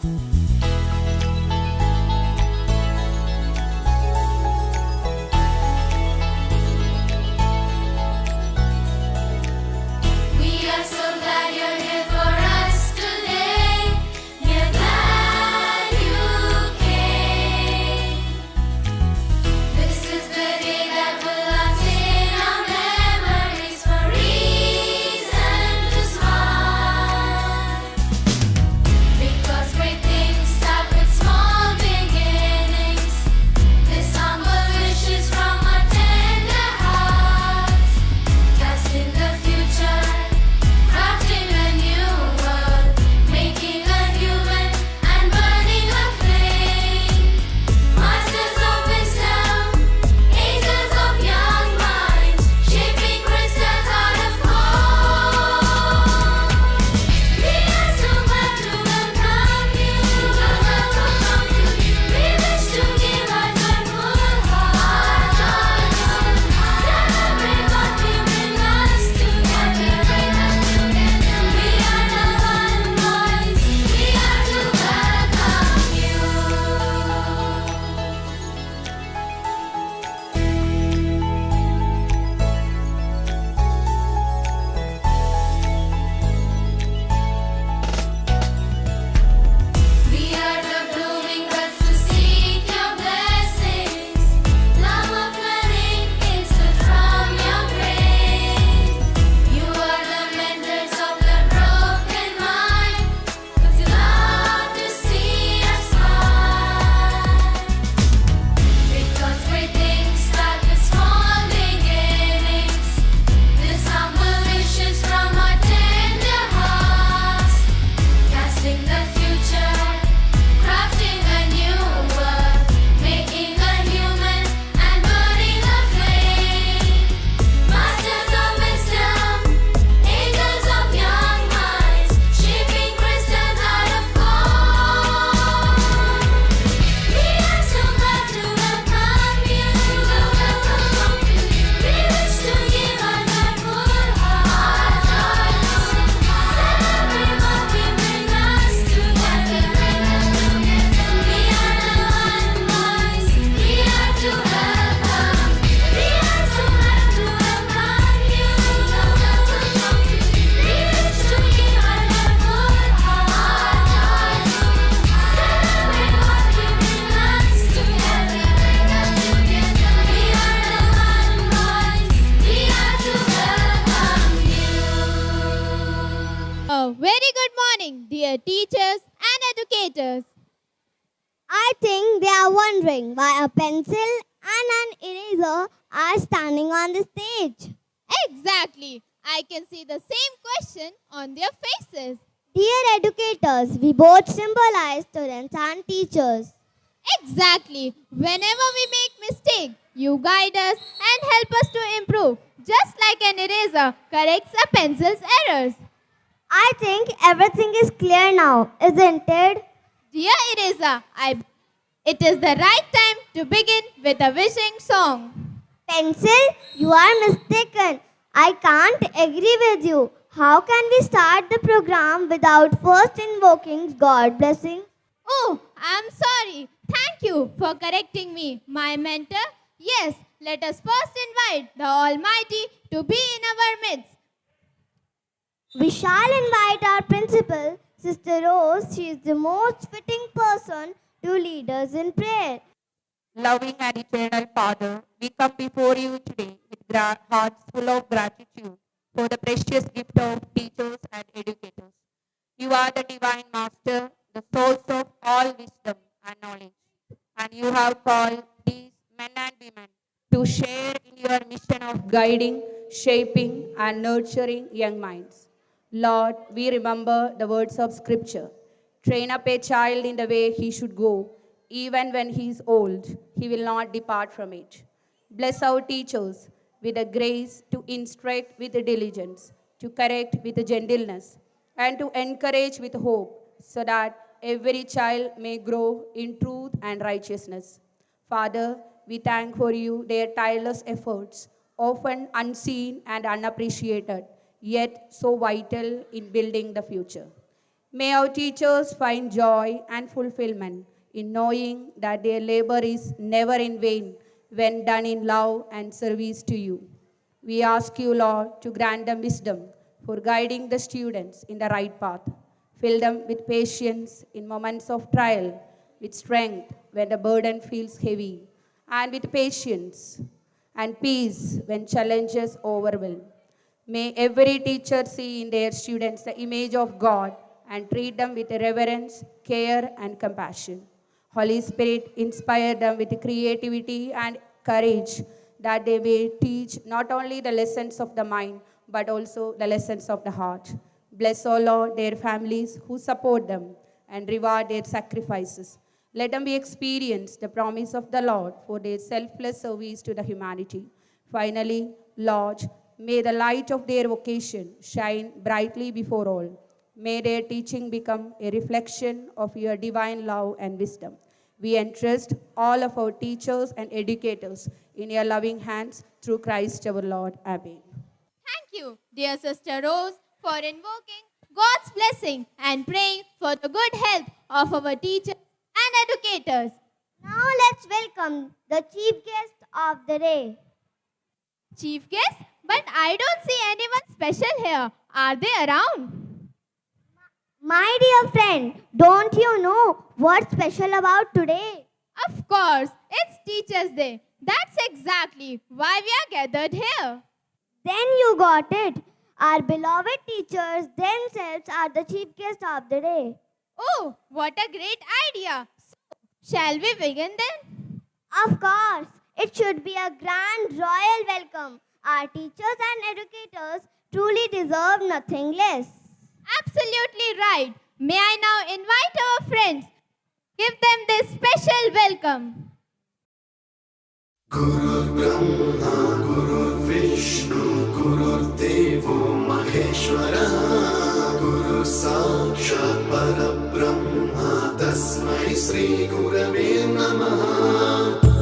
We are so glad you're here for us today. We're glad you came. This is the day that will last in our memories, for reason to smile. Because great things start with small beginnings. This humble wish is from our tender hearts. Casting the future, crafting a new world, making a human and burning a flame. Masters of wisdom, angels of young minds, shaping crystals out of gold. We are so glad to welcome you. We wish to give our joyful heart. Celebrate what we bring us together. We are the one voice. We are to welcome you. We are the blooming buds to seek your blessings. Love of learning instant from your grace. You are the mentors of the broken mind, 'cause you love to see us smile. Because great things start with small beginnings. This humble wish is from our tender hearts. Casting the future, crafting a new world, making a human and burning a flame. Masters of wisdom, angels of young minds, shaping crystals out of gold. We are so glad to welcome you. We wish to give our joyful heart. Celebrate what we bring us together. We are the one voice. We are to welcome. We are so glad to welcome you. We wish to give our joyful heart. Celebrate what we bring us together. We are the one voice. We are to welcome you. A very good morning, dear teachers and educators. I think they are wondering why a pencil and an eraser are standing on the stage. Exactly. I can see the same question on their faces. Dear educators, we both symbolize students and teachers. Exactly. Whenever we make mistake, you guide us and help us to improve. Just like an eraser corrects a pencil's errors. I think everything is clear now, isn't it? Dear eraser, it is the right time to begin with a wishing song. Pencil, you are mistaken. I can't agree with you. How can we start the program without first invoking God's blessing? Oh, I'm sorry. Thank you for correcting me, my mentor. Yes, let us first invite the Almighty to be in our midst. We shall invite our principal, Sister Rose. She is the most fitting person to lead us in prayer. Loving and eternal Father, we come before you today with hearts full of gratitude for the precious gift of teachers and educators. You are the divine master, the source of all wisdom and knowledge. And you have called these men and women to share in your mission of guiding, shaping, and nurturing young minds. Lord, we remember the words of Scripture. Train up a child in the way he should go. Even when he is old, he will not depart from it. Bless our teachers with the grace to instruct with diligence, to correct with gentleness, and to encourage with hope, so that every child may grow in truth and righteousness. Father, we thank for you their tireless efforts, often unseen and unappreciated, yet so vital in building the future. May our teachers find joy and fulfillment in knowing that their labor is never in vain when done in love and service to you. We ask you, Lord, to grant them wisdom for guiding the students in the right path. Fill them with patience in moments of trial, with strength when the burden feels heavy, and with patience and peace when challenges overwhelm. May every teacher see in their students the image of God and treat them with reverence, care, and compassion. Holy Spirit, inspire them with creativity and courage that they may teach not only the lessons of the mind, but also the lessons of the heart. Bless, O Lord, their families who support them and reward their sacrifices. Let them be experience the promise of the Lord for their selfless service to the humanity. Finally, Lord, may the light of their vocation shine brightly before all. May their teaching become a reflection of your divine love and wisdom. We entrust all of our teachers and educators in your loving hands through Christ our Lord. Amen. Thank you, dear Sister Rose, for invoking God's blessing and praying for the good health of our teachers and educators. Now let's welcome the chief guest of the day. Chief guest, but I don't see anyone special here. Are they around? My dear friend, don't you know what's special about today? Of course, it's Teachers' Day. That's exactly why we are gathered here. Then you got it. Our beloved teachers themselves are the chief guest of the day. Oh, what a great idea. So, shall we begin then? Of course, it should be a grand royal welcome. Our teachers and educators truly deserve nothing less. Absolutely right. May I now invite our friends, give them this special welcome. Guru Brahma, Guru Vishnu, Guru Devo Maheshwara, Guru Sakshat Parabrahma, Tasmai Sri Gurave Namaha.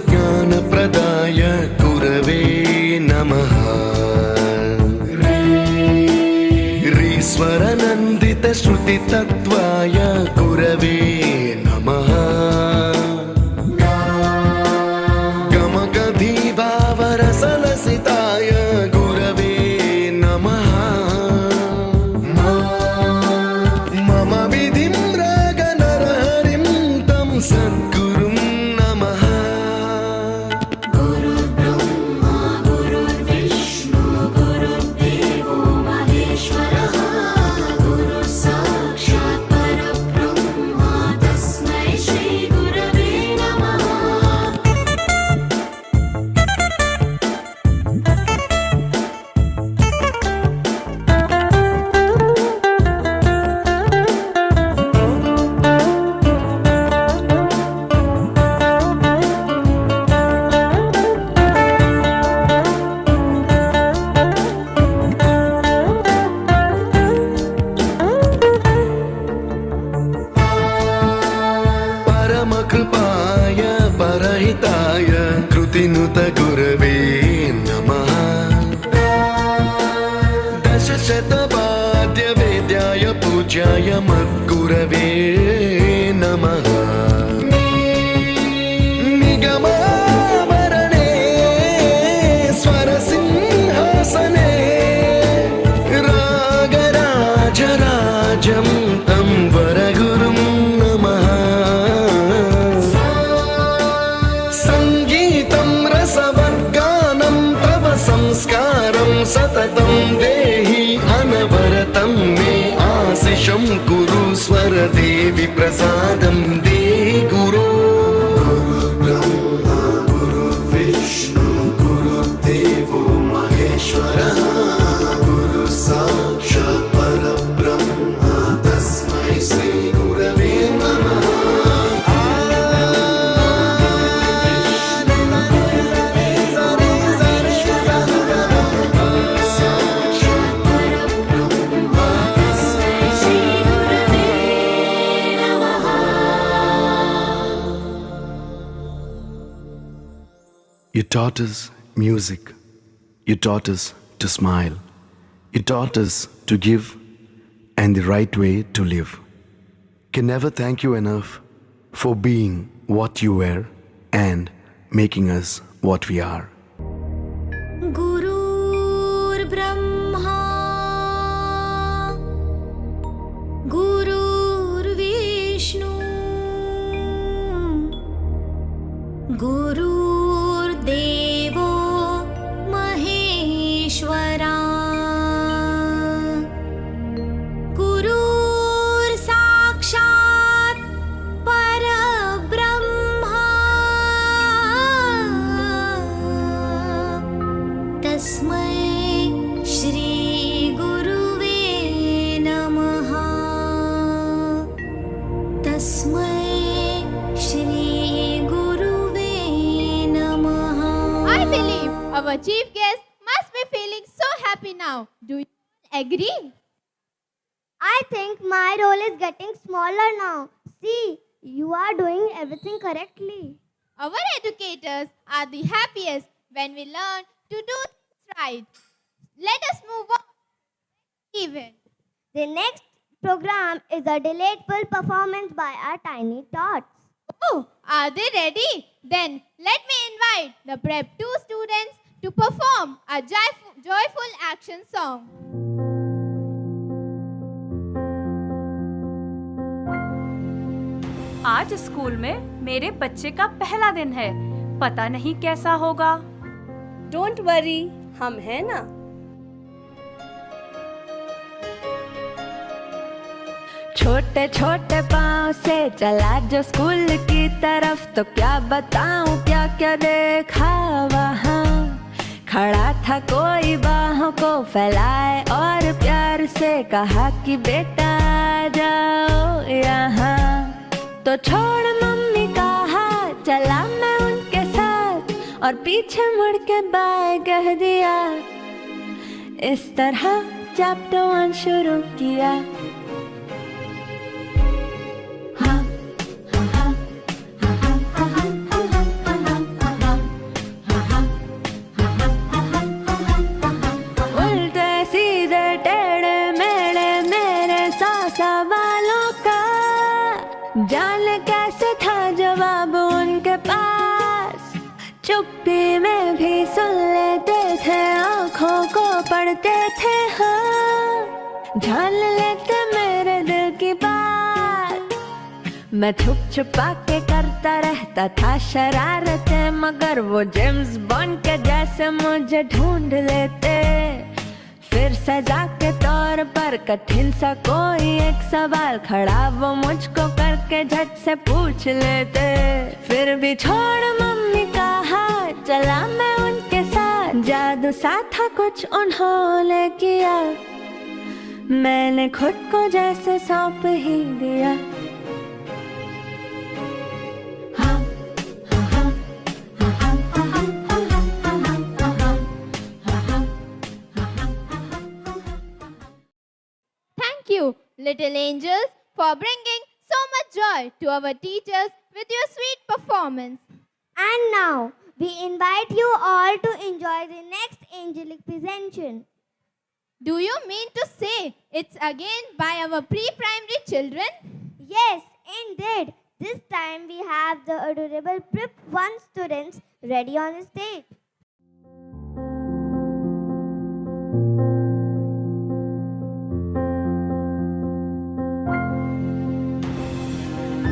ज्ञानप्रदाय गुरवे नमः रीश्वरनन्दितश्रुतितत्त्वाय गुरवे नमः गमगधीभावरसलसिताय गुरवे नमः मम विधिं रागनरहरिं तं सद्गुरुं नमः परमकृपाय परहिताय कृतिनुत गुरवे नमः दशशतवाद्यवेद्याय पूज्याय मद्गुरवे नमः निगमावरणे स्वरसिंहासने रागराजराजं तं वरगुरुं नमः संगीतं रसवर्गानं तव संस्कारं सततं देहि अनवरतं मे आशिषं कुरु स्वरदेवि प्रसादं देहि गुरो गुरु ब्रह्मा गुरु taught us music. You taught us to smile. You taught us to give and the right way to live. Can never thank you enough for being what you were and making us what we are. Gurur Brahma Gurur Vishnu Gurur Devo Maheshwara Gurur Sakshat Parabrahma Tasmai Shri Guruve Namaha Tasmai Shri Guruve Namaha. I believe our chief guest must be feeling so happy now. Do you agree? I think my role is getting smaller now. See, you are doing everything correctly. Our educators are the happiest when we learn to do things right. Let us move on. Even. The next program is a delightful performance by our tiny tots. Oh, are they ready? Then let me invite the Prep 2 students to perform a joyful action song. आज school में मेरे बच्चे का पहला दिन है। पता नहीं कैसा होगा। डोंट वरी, हम हैं ना। छोटे छोटे पाँव से चला जो स्कूल की तरफ, तो क्या बताऊं क्या क्या देखा वहाँ। खड़ा था कोई बाहों को फैलाए और प्यार से कहा कि बेटा आ जाओ यहाँ। तो छोड़ मम्मी का हाथ, चला मैं उनके साथ और पीछे मुड़ के बाय कह दिया। इस तरह चैप्टर 1 शुरू किया। उल्टे सीधे टेढ़े मेढ़े मेरे 100 सवालों का, जाने कैसे था जवाब उनके पास। चुप्पी में भी सुन लेते थे, आँखों को पढ़ते थे, हाँ जान लेते मेरे दिल की बात। मैं छुप छुपा के करता रहता था शरारतें, मगर वो जेम्स बॉन्ड के जैसे मुझे ढूंढ लेते। फिर सजा के तौर पर कठिन सा कोई एक सवाल खड़ा वो मुझको करके झट से पूछ लेते। फिर भी छोड़ मम्मी का हाथ, चला मैं उनके साथ। जादू सा था कुछ उन्होंने किया, मैंने खुद को जैसे सौंप ही दिया। Thank you, little angels, for bringing so much joy to our teachers with your sweet performance. And now, we invite you all to enjoy the next angelic presentation. Do you mean to say it's again by our pre-primary children? Yes, indeed. This time we have the adorable Prep 1 students ready on the stage.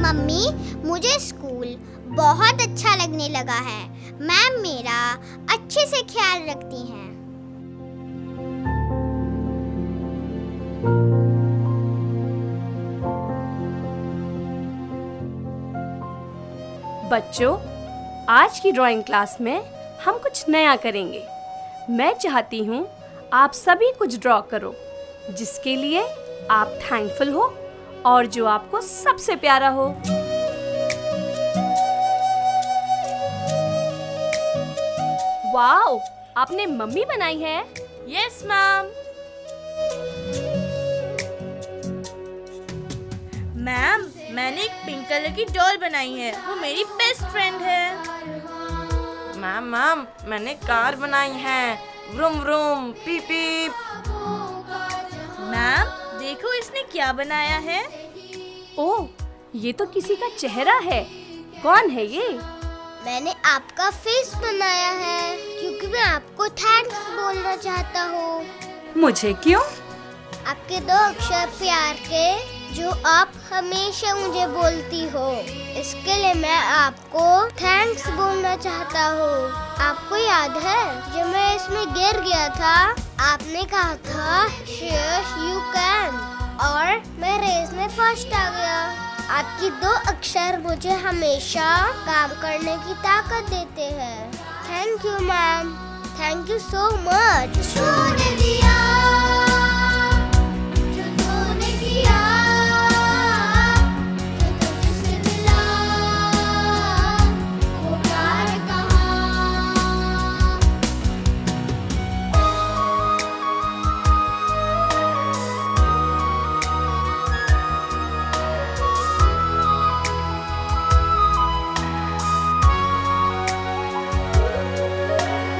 Mummy, मुझे school बहुत अच्छा लगने लगा है। Ma'am मेरा अच्छे से ख्याल रखती हैं। बच्चों, आज की ड्राइंग क्लास में हम कुछ नया करेंगे। मैं चाहती हूँ आप सभी कुछ ड्रॉ करो, जिसके लिए आप थैंकफुल हो और जो आपको सबसे प्यारा हो। वाओ, आपने मम्मी बनाई है? Yes ma'am. मैम, मैंने एक पिंक कलर की डॉल बनाई है, वो मेरी बेस्ट फ्रेंड है। मैम मैम मैंने कार बनाई है, व्रूम व्रूम पीप पीप। मैम देखो इसने क्या बनाया है। ओह, ये तो किसी का चेहरा है। कौन है ये? मैंने आपका फेस बनाया है क्योंकि मैं आपको थैंक्स बोलना चाहता हूँ। मुझे क्यों? आपके 2 अक्षर प्यार के जो आप हमेशा मुझे बोलती हो, इसके लिए मैं आपको थैंक्स बोलना चाहता हूँ। आपको याद है जब मैं इसमें गिर गया था, आपने कहा था श्रेयस यू कैन, और मैं रेस में फर्स्ट आ गया। आपकी 2 अक्षर मुझे हमेशा काम करने की ताकत देते हैं। Thank you ma'am, thank you so much. तूने दिया जो तूने किया, जो तुझसे मिला वो प्यार कहाँ।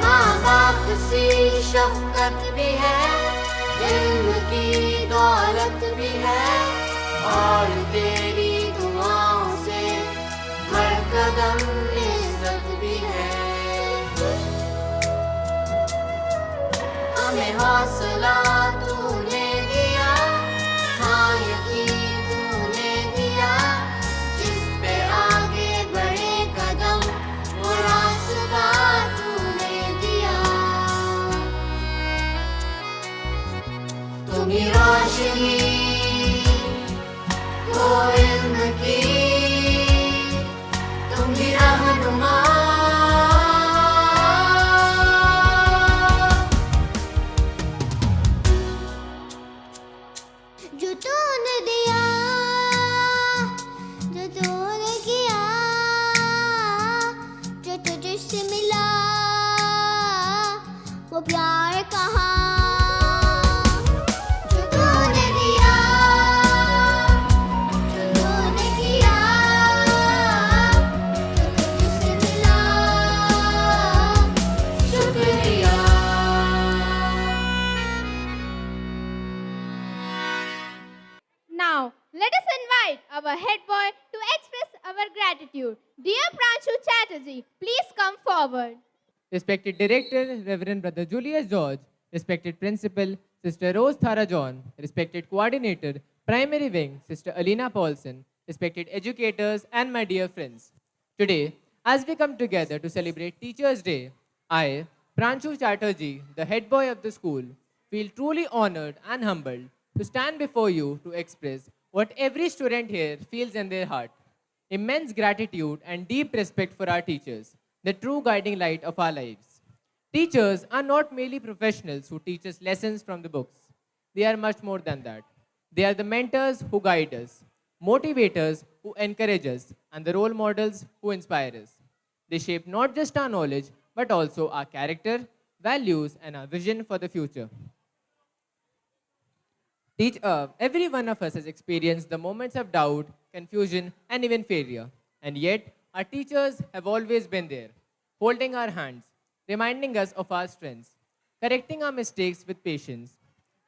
माँ बाप सी शफकत भी है, इल्म की दौलत भी है, और तेरी दुआओं से हर कदम इज्जत भी है। हमें हौसला तूने दिया, हाँ यकीन तूने दिया, जिस पे आगे बढ़े कदम वो रास्ता तूने दिया। तुम ही रोशनी वो इल्म की, तुम ही रहनुमा। जो तूने दिया, जो तूने किया, जो तुझसे मिला वो प्यार कहाँ। जो तूने दिया, जो तूने किया, जो तुझसे मिला, शुक्रिया। Now, let us invite our head boy to express our gratitude. Dear Pranshu Chatterjee, please come forward. Respected Director, Reverend Brother Julius George, respected Principal, Sister Rose Thara John, respected Coordinator, Primary Wing, Sister Alina Paulson, respected educators, and my dear friends. Today, as we come together to celebrate Teachers' Day, I, Pranshu Chatterjee, the head boy of the school, feel truly honored and humbled to stand before you to express what every student here feels in their heart. Immense gratitude and deep respect for our teachers, the true guiding light of our lives. Teachers are not merely professionals who teach us lessons from the books. They are much more than that. They are the mentors who guide us, motivators who encourage us, and the role models who inspire us. They shape not just our knowledge, but also our character, values, and our vision for the future. Every one of us has experienced the moments of doubt, confusion, and even failure. And yet, our teachers have always been there, holding our hands, reminding us of our strengths, correcting our mistakes with patience,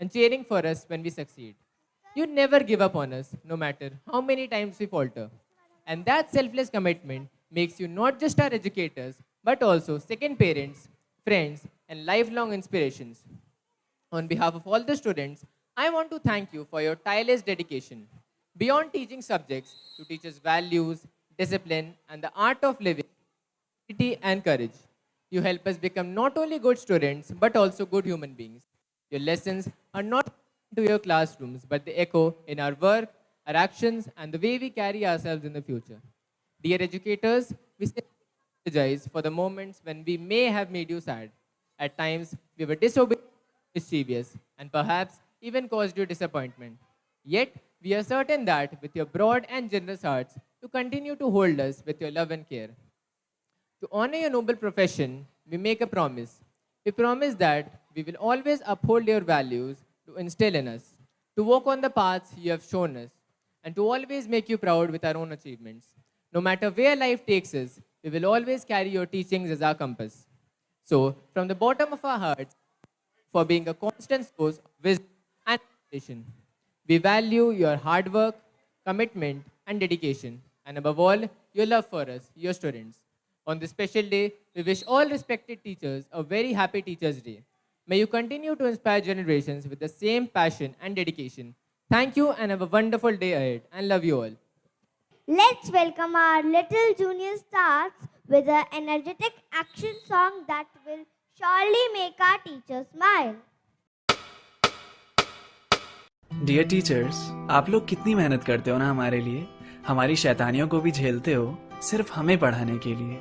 and cheering for us when we succeed. You never give up on us, no matter how many times we falter. And that selfless commitment makes you not just our educators, but also second parents, friends, and lifelong inspirations. On behalf of all the students, I want to thank you for your tireless dedication. Beyond teaching subjects, you teach us values, discipline, and the art of living, dignity and courage. You help us become not only good students, but also good human beings. Your lessons are not to your classrooms, but they echo in our work, our actions, and the way we carry ourselves in the future. Dear educators, we apologize for the moments when we may have made you sad. At times, we were disobedient, mischievous, and perhaps even caused you disappointment. Yet, we are certain that with your broad and generous hearts, you continue to hold us with your love and care. To honor your noble profession, we make a promise. We promise that we will always uphold your values to instill in us, to walk on the paths you have shown us, and to always make you proud with our own achievements. No matter where life takes us, We will always carry your teachings as our compass. So, from the bottom of our hearts, for being a constant source of wisdom and inspiration. We value your hard work, commitment, and dedication, and above all, your love for us, your students. On this special day, we wish all respected teachers a very happy Teachers' Day. May you continue to inspire generations with the same passion and dedication. Thank you and have a wonderful day ahead, and love you all. Let's welcome our little junior stars with an energetic action song that will surely make our teachers smile. Dear teachers, आप लोग कितनी मेहनत करते हो ना हमारे लिए, हमारी शैतानियों को भी झेलते हो सिर्फ हमें पढ़ाने के लिए।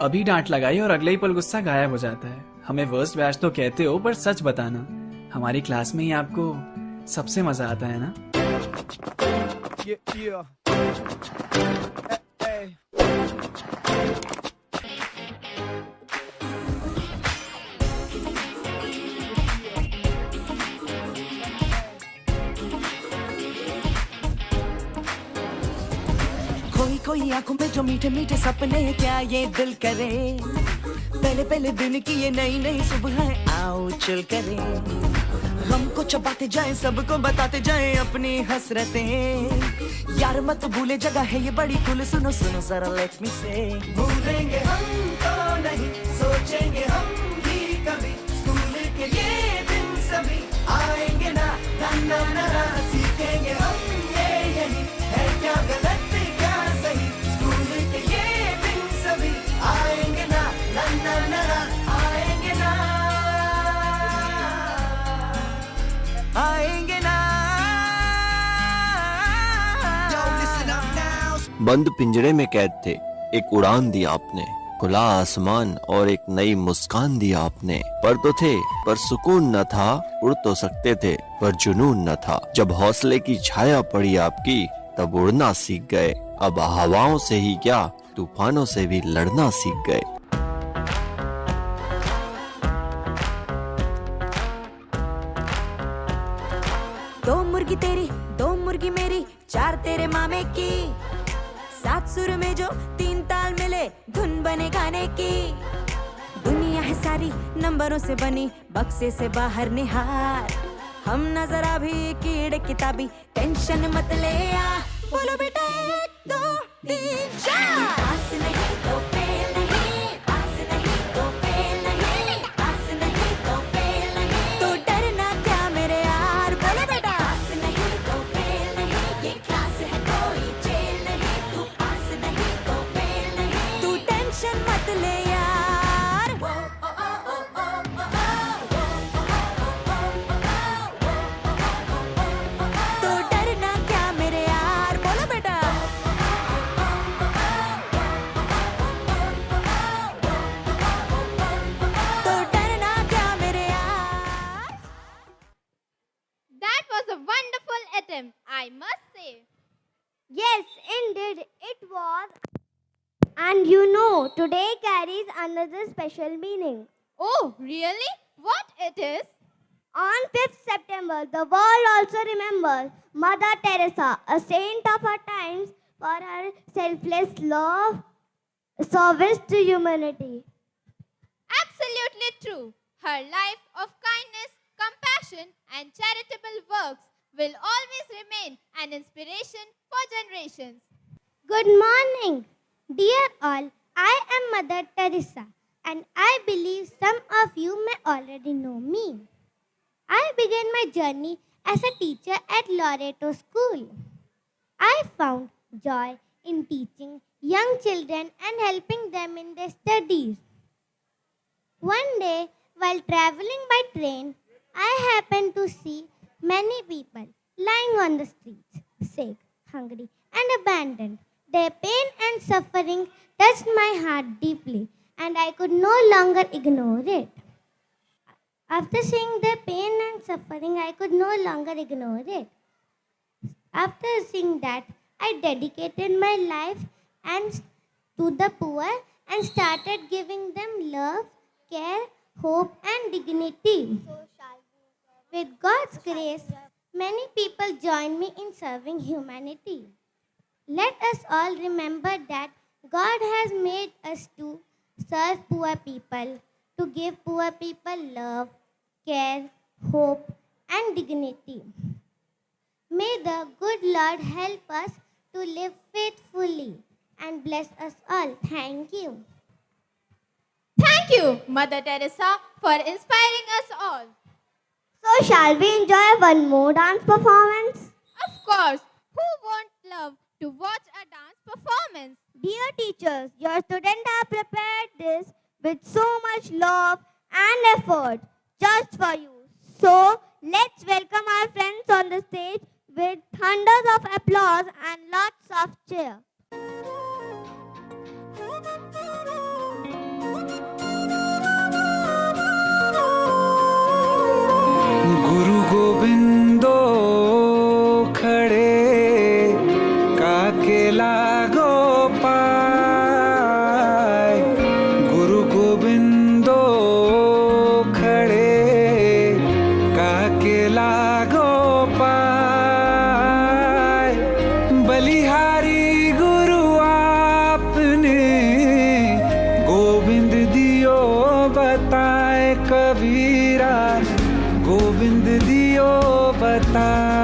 अभी डांट लगाई और अगले ही पल गुस्सा गायब हो जाता है। हमें वर्स्ट बैच तो कहते हो, पर सच बताना, हमारी क्लास में ही आपको सबसे मजा आता है ना? कोई आंखों में जो मीठे मीठे सपने, क्या ये दिल करे, पहले पहले दिन की ये नई नई सुबह आओ चल करे। हमको चबाते जाए, सबको बताते जाए अपनी हसरतें, यार मत भूले जगह है ये बड़ी कुल, सुनो सुनो जरा लेट मी से। भूलेंगे हम तो नहीं, सोचेंगे हम भी कभी, स्कूल के ये दिन सभी आएंगे ना, ना ना ना, ना सीखेंगे हम ये यही है, क्या गलत क्या सही, स्कूल के ये दिन सभी आएंगे ना, ना ना ना, ना आएंगे ना, आएंगे ना। बंद पिंजरे में कैद थे, एक उड़ान दी आपने, खुला आसमान और एक नई मुस्कान दी आपने। पर तो थे, पर सुकून न था, उड़ तो सकते थे पर जुनून न था। जब हौसले की छाया पड़ी आपकी, तब उड़ना सीख गए। अब हवाओं से ही क्या, तूफानों से भी लड़ना सीख गए। दो मुर्गी तेरी, दो मुर्गी मेरी, चार तेरे मामे की, सात सुर में जो तीन ताल मिले, धुन बने गाने की। दुनिया है सारी नंबरों से बनी, बक्से से बाहर निहार, हम नजर अभी कीड़े किताबी, टेंशन मत ले आ, बोलो बेटा 1 2 3 4। पास नहीं तो फेल नहीं, पास नहीं तो फेल नहीं, पास नहीं तो फेल नहीं, तो डरना क्या मेरे यार, बोलो बेटा। पास नहीं तो फेल नहीं, ये क्लास है कोई जेल नहीं, तू पास नहीं तो फेल नहीं, तू टेंशन मत ले यार। तो डरना क्या मेरे यार, बोलो बेटा। तो डरना क्या मेरे यार। That was a wonderful attempt, I must say. Yes, indeed, it was. And you know, today carries another special meaning. Oh, really? What it is? On 5th September, the world also remembers Mother Teresa, a saint of our times, for her selfless love, service to humanity. Absolutely true. Her life of kindness, compassion, and charitable works will always remain an inspiration for generations. Good morning, dear all. I am Mother Teresa, and I believe some of you may already know me. I began my journey as a teacher at Loreto School. I found joy in teaching young children and helping them in their studies. One day, while traveling by train, I happened to see many people lying on the streets, sick, hungry, and abandoned. Their pain and suffering touched my heart deeply, and I could no longer ignore it. After seeing their pain and suffering, I could no longer ignore it. After seeing that, I dedicated my life to the poor and started giving them love, care, hope, and dignity. With God's grace, many people join me in serving humanity. Let us all remember that God has made us to serve poor people, to give poor people love, care, hope, and dignity. May the good Lord help us to live faithfully and bless us all. Thank you. Thank you, Mother Teresa, for inspiring us all. So, shall we enjoy one more dance performance? Of course, who won't love to watch a dance performance? Dear teachers, your students have prepared this with so much love and effort just for you. So, let's welcome our friends on the stage with thunders of applause and lots of cheer. गुरु गोविंदो खड़े काके लागो पाय गुरु गोविंदो खड़े काके लागो पाय बलिहारी गुरु आपने गोविंद दियो बताए कबीरा गोविंद दियो बताए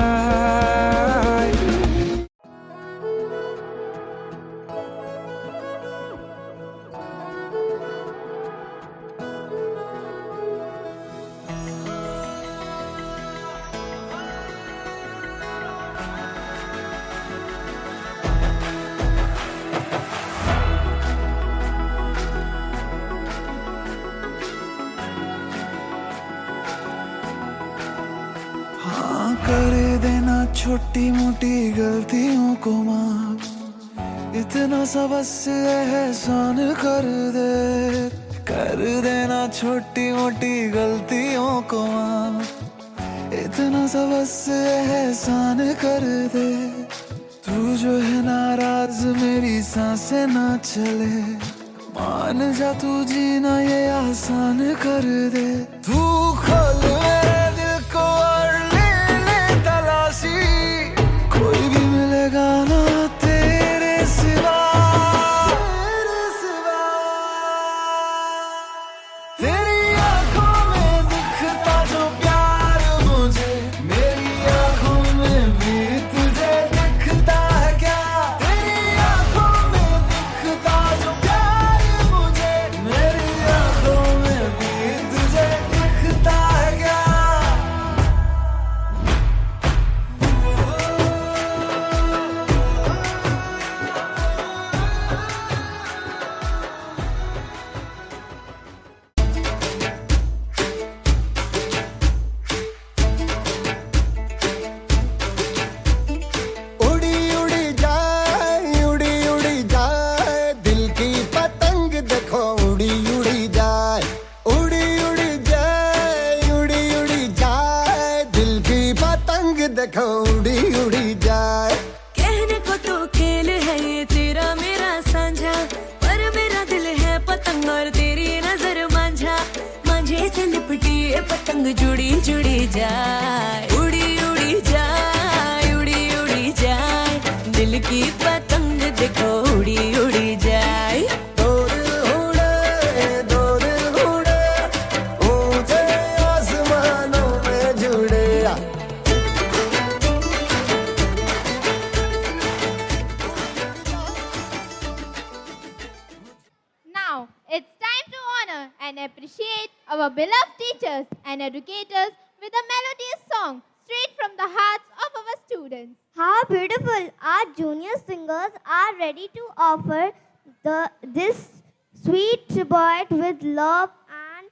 हाँ कर देना छोटी मोटी गलतियों को माफ इतना सा बस एहसान कर देना छोटी मोटी गलतियों को माफ इतना सा बस एहसान कर दे तू जो है नाराज मेरी सांसें ना चले मान जा तू जीना ये आसान कर दे तू खोल मेरे दिल को और ले तलाशी कोई भी मिलेगा ना तेरे सिवा तेरी आंखों में दिखता जो प्यार मुझे मेरी आंखों में भी तुझे दिखता है क्या तेरी आंखों में दिखता जो प्यार मुझे मेरी आंखों में भी तुझे दिखता है क्या उड़ी उड़ी जाए दिल की पतंग देखो उड़ी उड़ी जाए उड़ी उड़ी जाए दिल की पतंग देखो उड़ी उड़ी जाए कहने को तो खेल है ये तेरा मेरा साझा पर मेरा दिल है पतंग और तेरी नजर मांझा मांझे से लिपटी ये पतंग जुड़ी जुड़ी जाए उड़ी उड़ी जाए दिल की पतंग देखो उड़ी उड़ी जाए दो दिल उड़े ऊंचे आसमानों में जुड़े Now, it's time to honor and appreciate our beloved teachers and educators with a melodious song straight from the hearts of our students. How beautiful! Our junior singers are ready to offer this sweet tribute with love and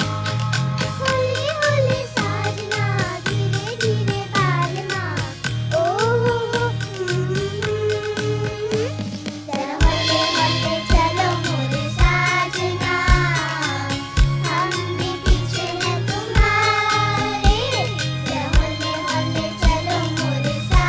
Holi Holi साजना धीरे धीरे बालना ओ हो जरा होले होले चलो मोरे साजना हम भी पीछे हैं तुम्हारे जरा होले होले चलो मोरे साजना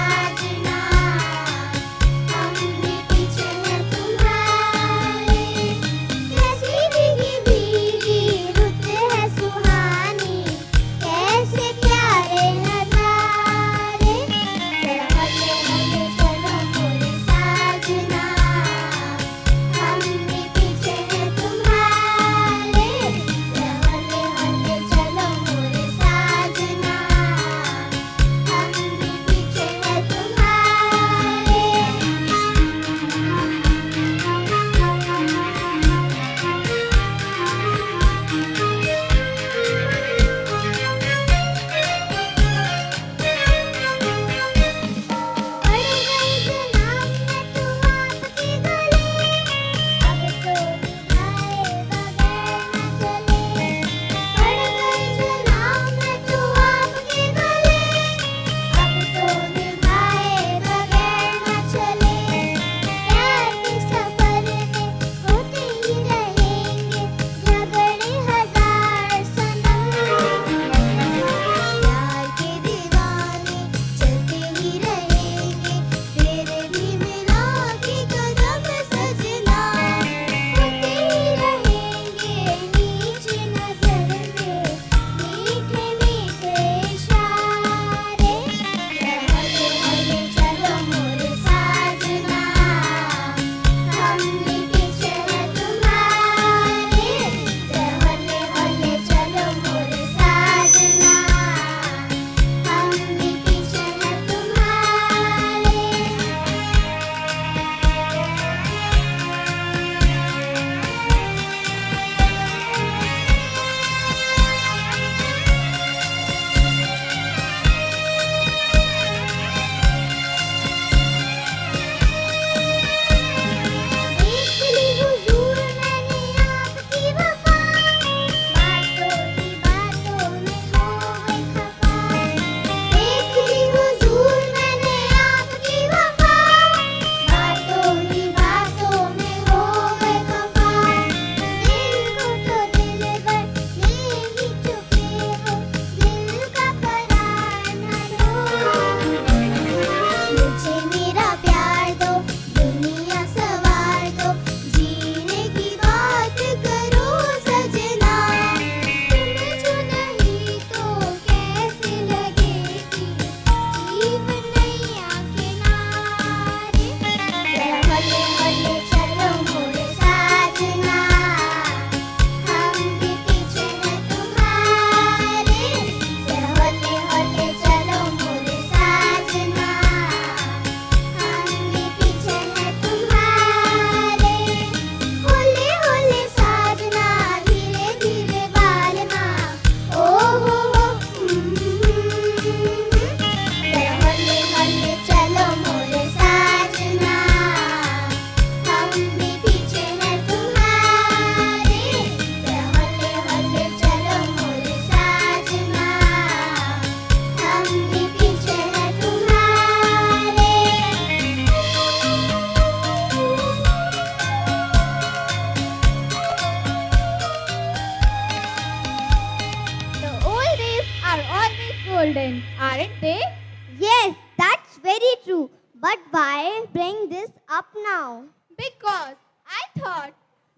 this up now? Because I thought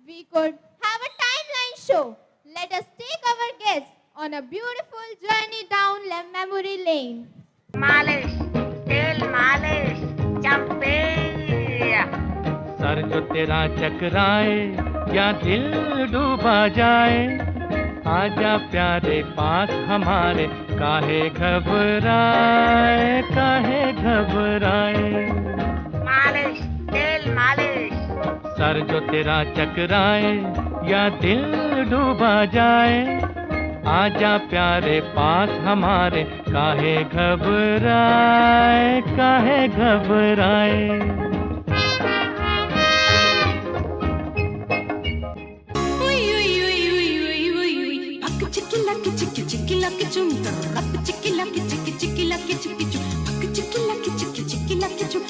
we could have a timeline show. Let us take our guests on a beautiful journey down memory lane. मालिश, तेल मालिश, चंपे। सर जो तेरा चकराए या दिल डूबा जाए, आजा प्यारे पास हमारे, काहे घबराए, काहे घबराए। मालिश, तेल मालिश। सर जो तेरा चकराए या दिल डूबा जाए, आजा प्यारे पास हमारे, काहे घबराए, काहे घबराए। चिक्की लकी चिक्की चिक्की लकी चुम रप चिक्की लकी चिक्की चिक्की लकी चिक्की चुम पक चिक्की लकी चिक्की चिक्की लकी चुम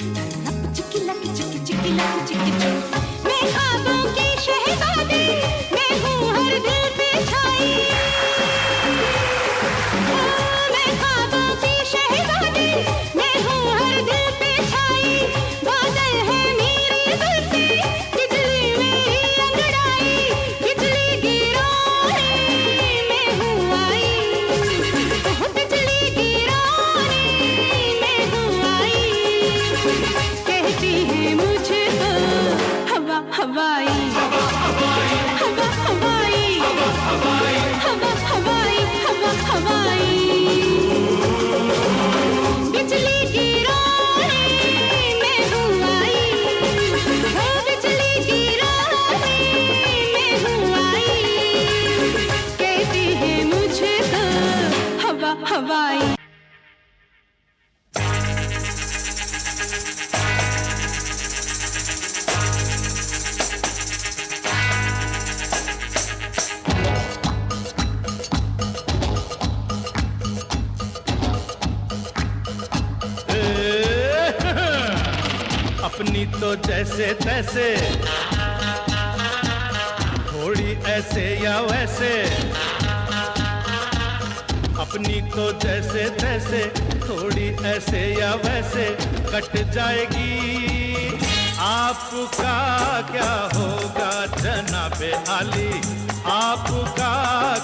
रप चिक्की लकी चिक्की चिक्की लकी चिक्की चुम। मैं ख्वाबों की शहजादी, मैं हूँ हर दिल पे छाई। मैं ख्वाबों की शहजादी, मैं हूँ हर दिल पे छाई। बादल है मेरी जुल्फे, बिजली मेरी अंगड़ाई, बिजली गिरा मैं हूँ आई। बिजली गिरा मैं हूँ आई। कहती है मुझे तो हवा हवाई, हवा हवाई, हवा हवाई, हवा हवाई, हवा हवाई, हवा हवाई। बिजली गिरा मैं हूँ आई। बिजली गिरा मैं हूँ आई। कहती है मुझे तो हवा हवाई। अपनी तो जैसे तैसे, थोड़ी ऐसे या वैसे। अपनी तो जैसे तैसे, थोड़ी ऐसे या वैसे कट जाएगी। आपका क्या होगा जनाबे आली, आपका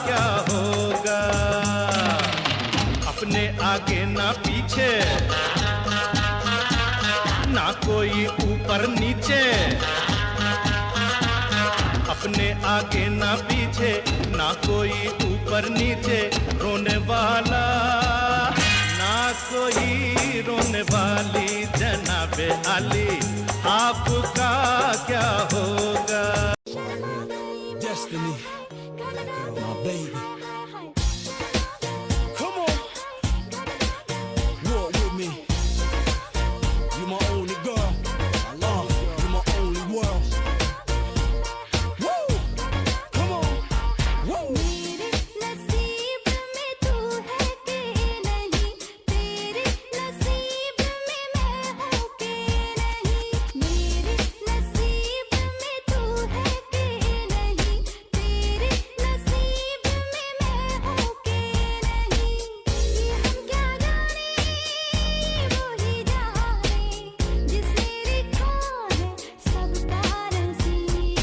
क्या होगा। अपने आगे ना पीछे, ना कोई ऊपर नीचे। अपने आगे ना पीछे, ना कोई ऊपर नीचे। रोने वाला ना कोई रोने वाली जनाबे आली, आपका क्या होगा। Destiny, my baby. Come on, walk with me. You my only girl, I love you. You my only world. Woo, come on, woo. मेरे नसीब में तू है कि नहीं, तेरे नसीब में मैं हूँ कि नहीं। मेरे नसीब में तू है कि नहीं, तेरे नसीब में मैं हूँ कि नहीं। ये हम क्या जाने, वो ही जाने, जिसने लिखा है सबका नसीब।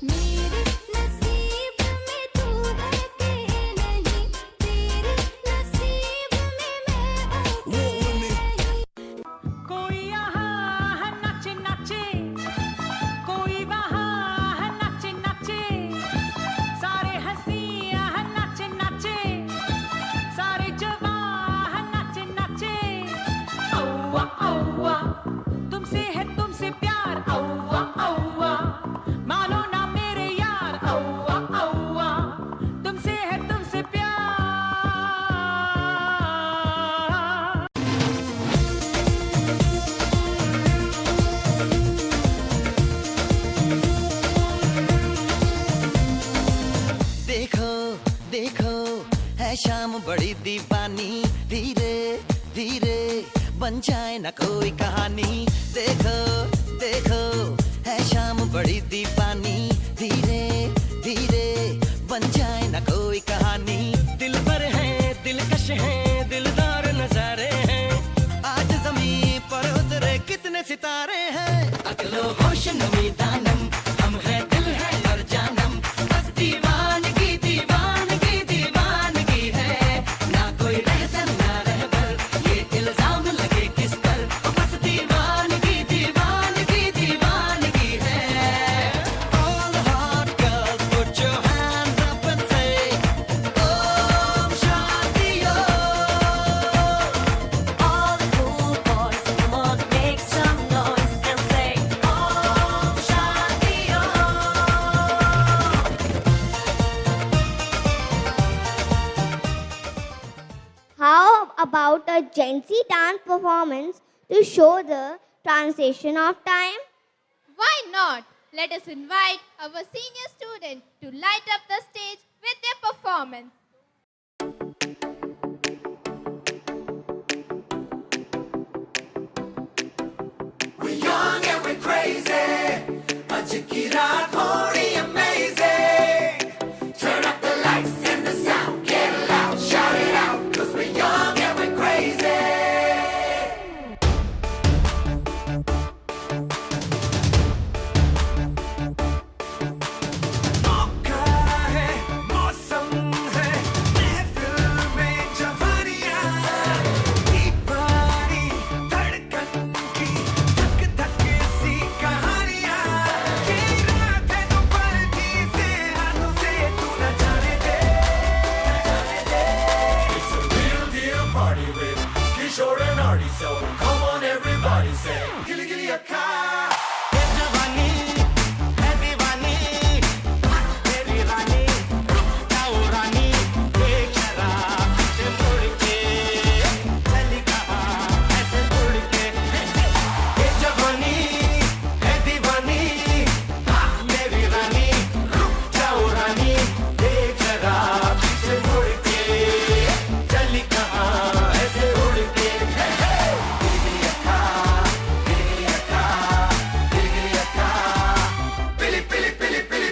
मेरे नसीब में तू है कि नहीं, तेरे नसीब में मैं हूँ कि नहीं। कोई यहाँ है नाचे नाचे, कोई वहाँ है नाचे नाचे। सारे हंसी है नाचे नाचे, सारे जवां है नाचे नाचे। औवा औवा, तुमसे है तुमसे प्यार। औवा औवा, मानो ना मेरे यार। औवा औवा, तुमसे है तुमसे प्यार। देखो देखो है शाम बड़ी दीवानी, धीरे धीरे बन जाए ना कोई कहानी। देखो देखो है शाम बड़ी दीवानी, धीरे धीरे बन जाए ना कोई कहानी। दिल पर है दिलकश है दिलदार नजारे, इमोशन में दानम हम है दिल है और जानम बस दीवानगी दीवानगी दीवानगी है ना कोई रहसन ना रहबर ये इल्जाम लगे किस पर बस दीवानगी दीवानगी दीवानगी है All the hot girls put your hands up and say Om Shanti All the cool boys come on make some noise and say Om Shanti How about a Gen Z dance performance to show the transition of time? Why not? Let us invite our senior student to light up the stage with their performance. We're young and we're crazy. आज की रात हो रही amazing. Turn up the lights and the sound. Get loud, shout it out. 'Cause we're young and we're crazy. मौका है, मौसम है, महफिल में जवानियाँ. दीवानी धड़कन की धक धक सी कहानियाँ. ये रात है तो पलकी से हाथों से तू न जाने दे, न जाने दे. It's a real deal party with Kishore and Artie, so come on everybody say Gilly Gilly Akka. ये जवानी है दीवानी, तेरी रानी रुक जाओ रानी, देख जरा पीछे मुड़ के, चली कहाँ ऐसे मुड़ के. ये जवानी है दीवानी, मेरी रानी रुक जाओ रानी, देख जरा पीछे मुड़ के, चली कहाँ ऐसे उड़ के. गिली गिली अक्का, गिली गिली अक्का, गिली गिली अक्का, पिली पिली पिली पिली.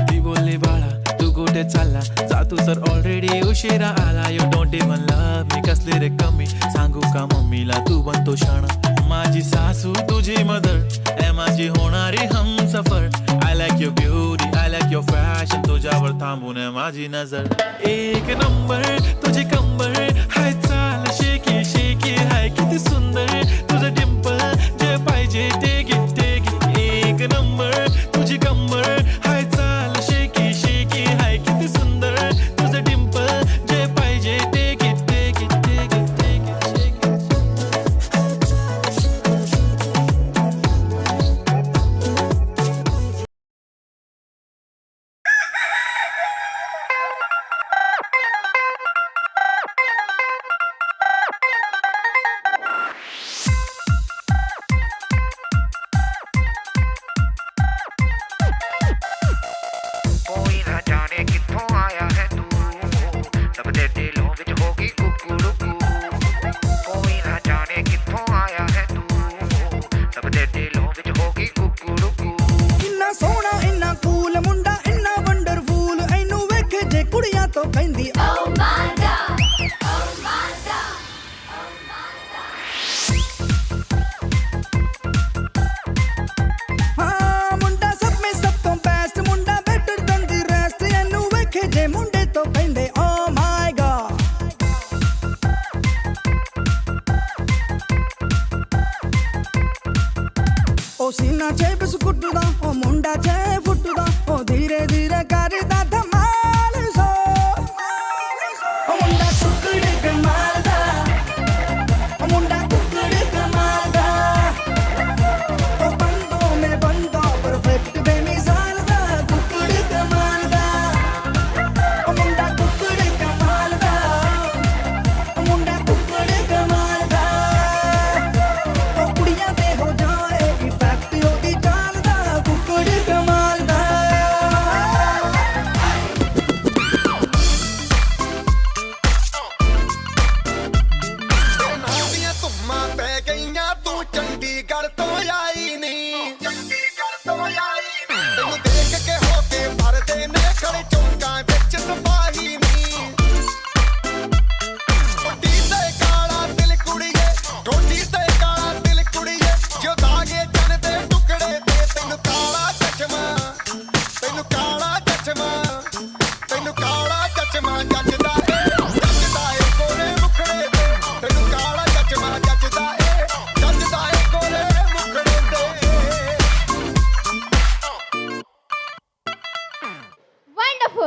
ती बोलली बाळा तू कुठे चालला जा तू तर ऑलरेडी उशिरा आला you don't even love me कसली रे कमी सांगू का मम्मीला तू बनतो क्षण माझी सासू तुझी मदर ए माझी होणारी हम सफर I like your beauty I like your fashion तुझ्यावर थांबून आहे माझी नजर एक नंबर तुझी कंबर हाय चाल शेकी शेकी हाय किती सुंदर तुझं डिंपल जे पाहिजे टेक इट एक नंबर तुझी कंबर हाय चाल शेकी शेकी हाय किती सुंदर तुझं डिंपल जे पाहिजे take it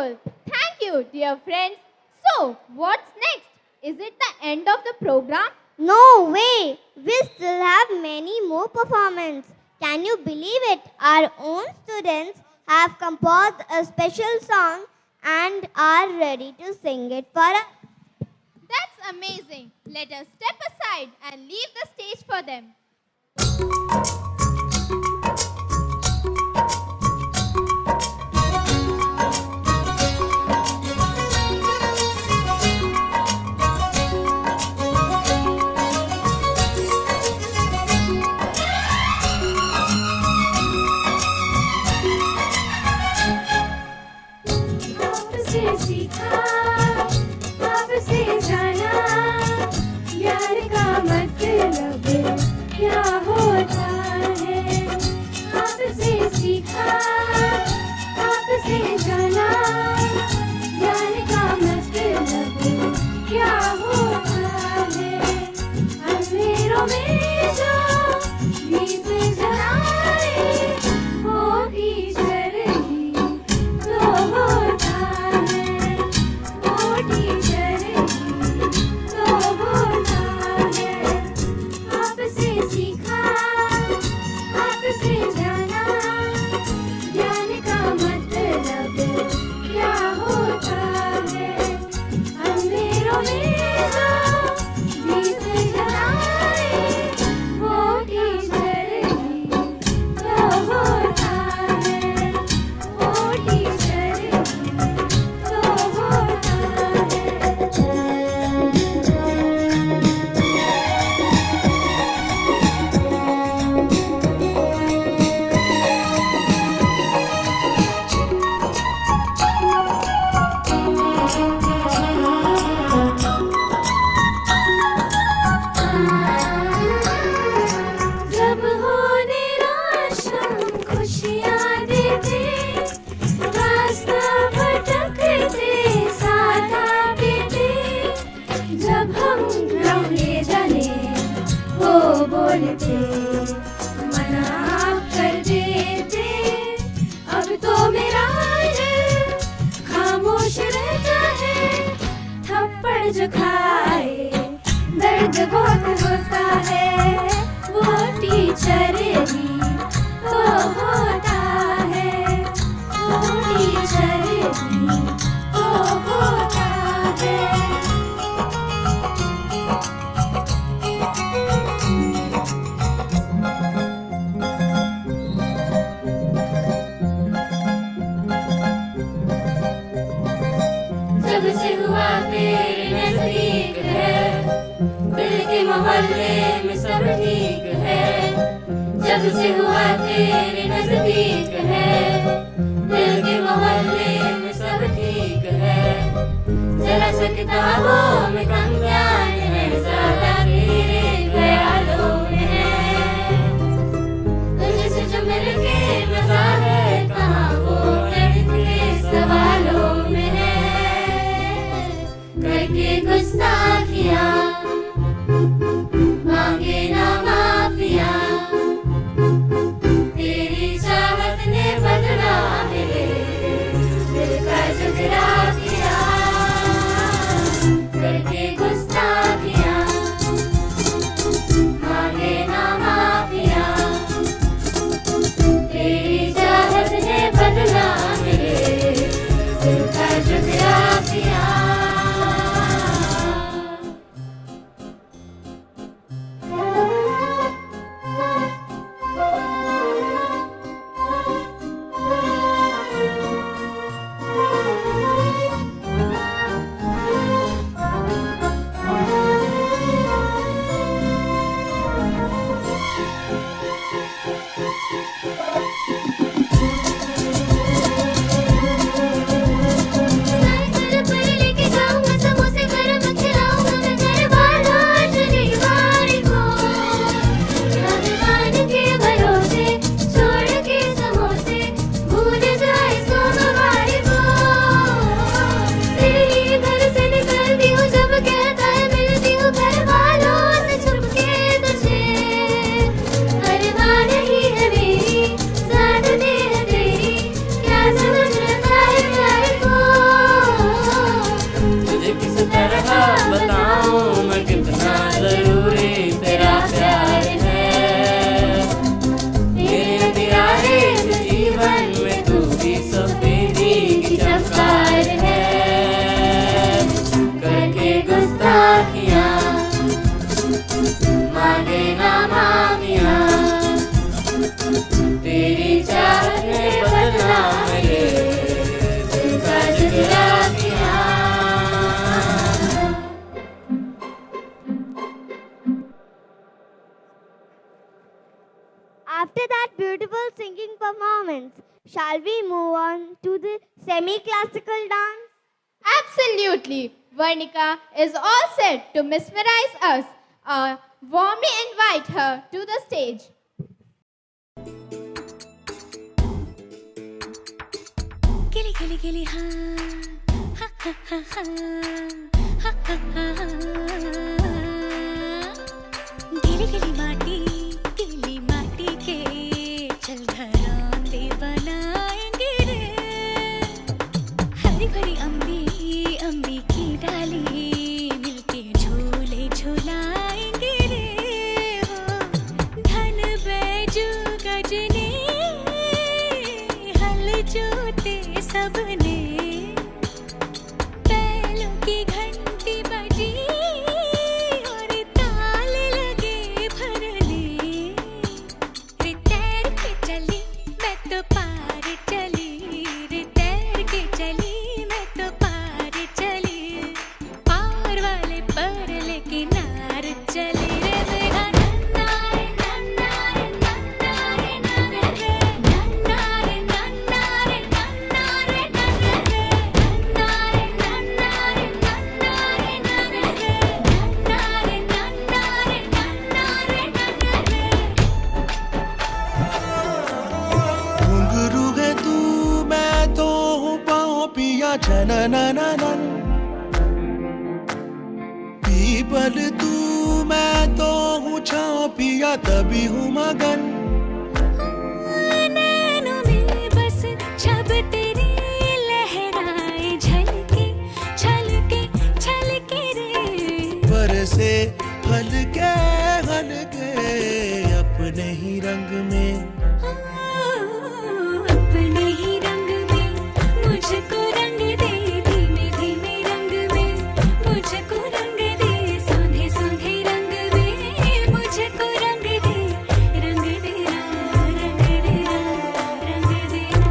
Wonderful. Thank you, dear friends. So, what's next? Is it the end of the program? No way! We still have many more performances. Can you believe it? Our own students have composed a special song and are ready to sing it for us. That's amazing. Let us step aside and leave the stage for them. आपसे सीखा, आपसे जाना, प्यार का मतलब क्या होता है। आपसे सीखा, आपसे जाना, प्यार का मतलब क्या होता है। अंधेरों में जो दीप जलाए वो टीचर ही तो होता है। वो टीचर ही तो होता है। आपसे सीखा, आपसे जाना, ज्ञान का मतलब क्या होता है। अंधेरों में जो दीप जलाए वो टीचर ही तो होता है। वो टीचर ही तो होता जब हो निराश हम खुशियाँ देते, रास्ता भटकते साथ आते थे। जब हम ग्राउंड ले जाने वो बोलते, मना कर देते। अब तो मेरा दिल खामोश रहता है। थप्पड़ जो खाए दर्द बहुत होता है। वो टीचर ही तो होता है। वो टीचर ही तो होता है। जब से हुआ तेरे नजदीक है, दिल के मोहल्ले में सब ठीक है। जब से हुआ तेरे नजदीक है, दिल के मोहल्ले में सब ठीक है। जरा सा किताबों में कम ज्ञान है, ज्यादा तेरे ख्यालों में है। तुझसे जो मिलके मजा है, कहाँ वो लड़के सवालों में है। करके गुस्ताखियाँ मांगे ना माफिया, तेरी चाहत ने बदला मेरे दिल का जुगराफिया। करके गुस्ताखियाँ सफेदी की चमकार है, करके गुस्ताखियाँ मांगे ना माफियाँ, तेरी चाहत ने बदला मेरे दिल का जुगराफिया। After that beautiful singing performance, shall we move on to the semi-classical dance? Absolutely. Varnika is all set to mesmerize us. Warmly invite her to the stage. गिली गिली गिली हाँ हा हा हा हा हा हा हा हा। गिली गिली माटी के चल घरौंदे बनाएंगे रे, हरी भरी अम्बी की डाली मिलके झूले झूलाएंगे रे हो। धन बैजू गजने हल जोते सबने, बैलों की घंटी बजी और ताल लगे भरने। रे तैर के चली मैं तो पार चली, रे तैर के चली मैं तो पार चली, पार वाले पर लेके नार चली रे मेरा नन्ना रे नन्ना रे नन्ना रे नन्ना रे नन्ना रे नन्ना रे नन्ना रे नन्ना रे नन्ना रे नन्ना रे नन्ना रे नन्ना रे नन्ना रे नन्ना रे नन्ना रे नन्ना रे। घुंघरू है तू मैं तो हूँ पाँव पिया छननननन, पीपल तू मैं तो हूँ छाँव पिया तभी हूँ मगन। नैनों में बस छब तेरी लहराए झलके छलके छलके रे, बरसे हल्के हल्के अपने ही रंग में, अपने ही रंग में मुझको रंग दे, धीमे धीमे रंग में मुझको रंग दे, सोंधे सोंधे रंग में मुझको रंग दे, रंग देना रंग देना रंग देना।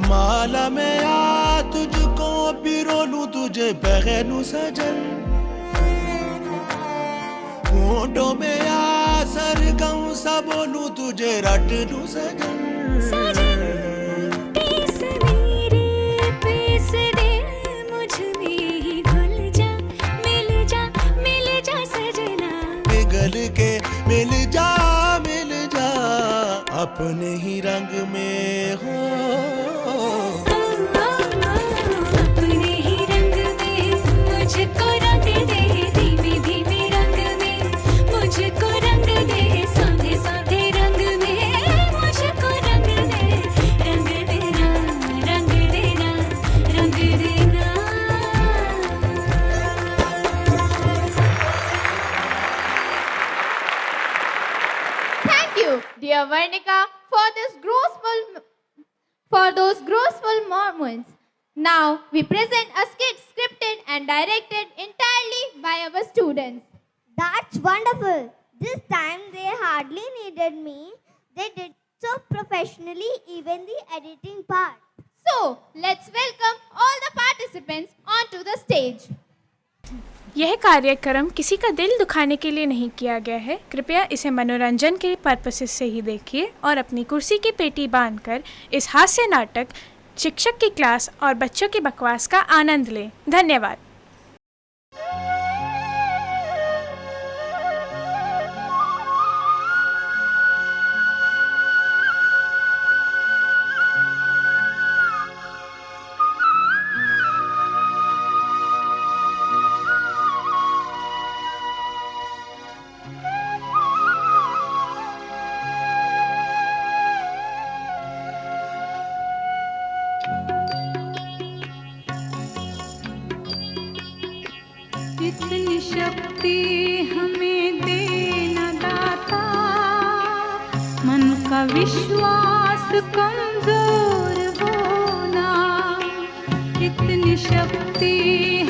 माला में आ तुझको पिरो लूं तुझे पहनूं सजन, होंठों में आ सरगम सा बोलूं तुझे रट लूं सजन। पीस मेरे पीस दे मुझ में ही घुल जा मिल जा सजना, पिघल के मिल जा अपने ही रंग में हो। अपने ही रंग में मुझको रंग दे, धीमे धीमे रंग में मुझको रंग दे, सोंधे सोंधे रंग में मुझको रंग दे, रंग देना रंग देना रंग देना। Thank you, dear Varnika, for those graceful moments. Now we present a skit scripted and directed entirely by our students. That's wonderful. This time they hardly needed me. They did so professionally, even the editing part. So let's welcome all the participants onto the stage. यह कार्यक्रम किसी का दिल दुखाने के लिए नहीं किया गया है। कृपया इसे मनोरंजन के पर्पसेस से ही देखिए और अपनी कुर्सी की पेटी बांधकर इस हास्य नाटक, शिक्षक की क्लास और बच्चों की बकवास का आनंद लें। धन्यवाद। शक्ति हमें देना दाता, मन का विश्वास कमजोर होना, इतनी शक्ति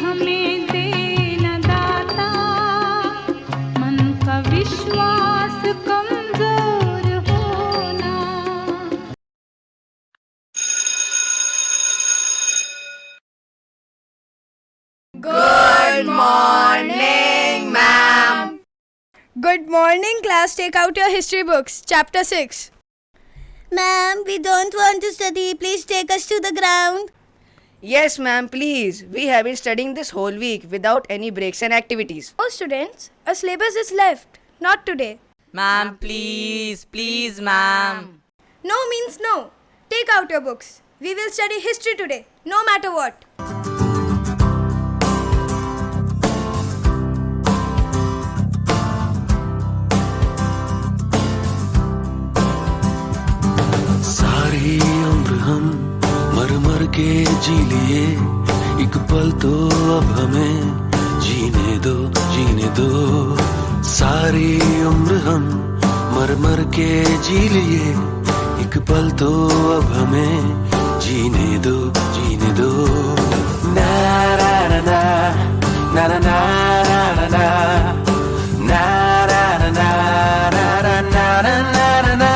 हमें देना दाता, मन का विश्वास कमजोर होना। Good morning, ma'am. Good morning, class. Take out your history books. Chapter 6. Ma'am, we don't want to study. Please take us to the ground. Yes, ma'am, please. We have been studying this whole week without any breaks and activities. Oh, students, a syllabus is left. Not today. Ma'am, please, please, ma'am. No means no. Take out your books. We will study history today, no matter what. सारी उम्र हम मर मर के जी लिए, एक पल तो अब हमें जीने दो, जीने दो। सारी उम्र हम मर मर के जी लिए, एक पल तो अब हमें जीने दो, जीने दो। ना ना ना ना ना ना ना ना ना ना ना ना ना ना ना।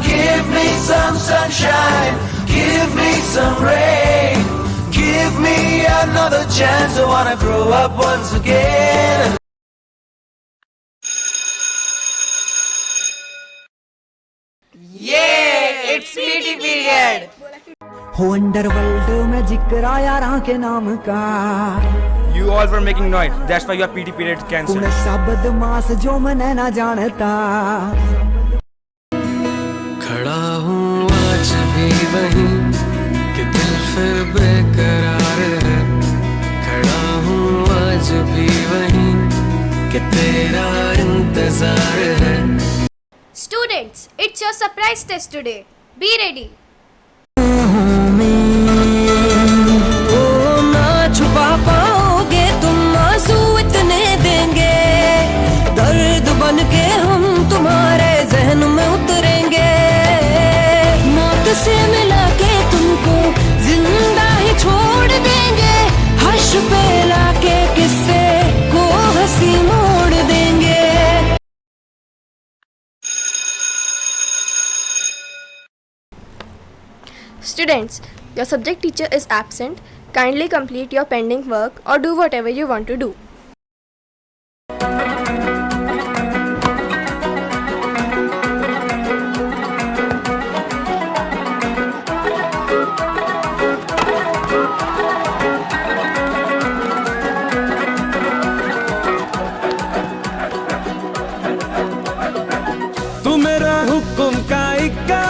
Give me some sunshine, give me some rain, give me another chance. I wanna grow up once again. Yeah, it's PT period. हो अंडरवर्ल्ड में जिक्र आया राह के नाम का। You all were making noise. That's why your PT period cancelled. कौन सा बदमाश जो मैं ना जानता। खड़ा हूँ आज भी वहीं कि दिल फिर बेकरार है। खड़ा हूँ आज भी वहीं कि तेरा इंतजार है। Students, it's your surprise test today. Be ready. ओ ना छुपा पाओगे तुम आंसू इतने देंगे, दर्द बन के हम तुम्हारे जहन में उतरेंगे। मौत से मिला के तुमको जिंदा ही छोड़ देंगे, हर्ष पे लाके किस्से को हंसी मोड़ देंगे। Students, your subject teacher is absent. Kindly complete your pending work or do whatever you want to do. तू मेरा हुक्म का इक्का,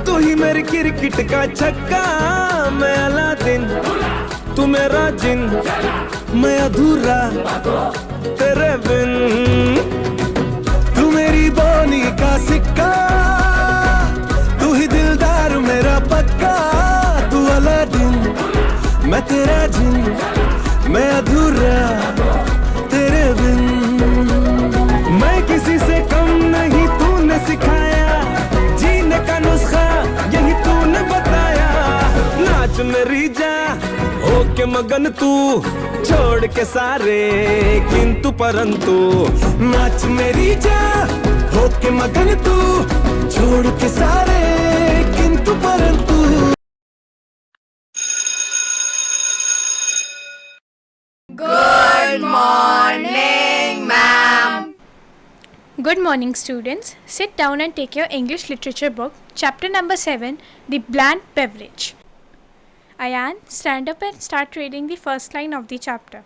तू ही मेरी क्रिकेट का छक्का। मैं अलादीन, तू मेरा जिन, मैं अधूरा तेरे बिन। तू मेरी बोनी का सिक्का, तू ही दिलदार मेरा पक्का। तू अलादीन, मैं तेरा जिन, मैं अधूरा तेरे बिन। मैं किसी से कम नहीं, तूने सिखाया जीने का नुस्खा, यही तूने बताया। नाच मेरी जा होके मगन तू, छोड़ के सारे किंतु परंतु। नाच मेरी जा होके मगन तू, छोड़ के सारे किंतु परंतु। Good morning, ma'am. Good morning, students. Sit down and take your English literature book, chapter number 7, The Bland Beverage. Ayan, stand up and start reading the first line of the chapter.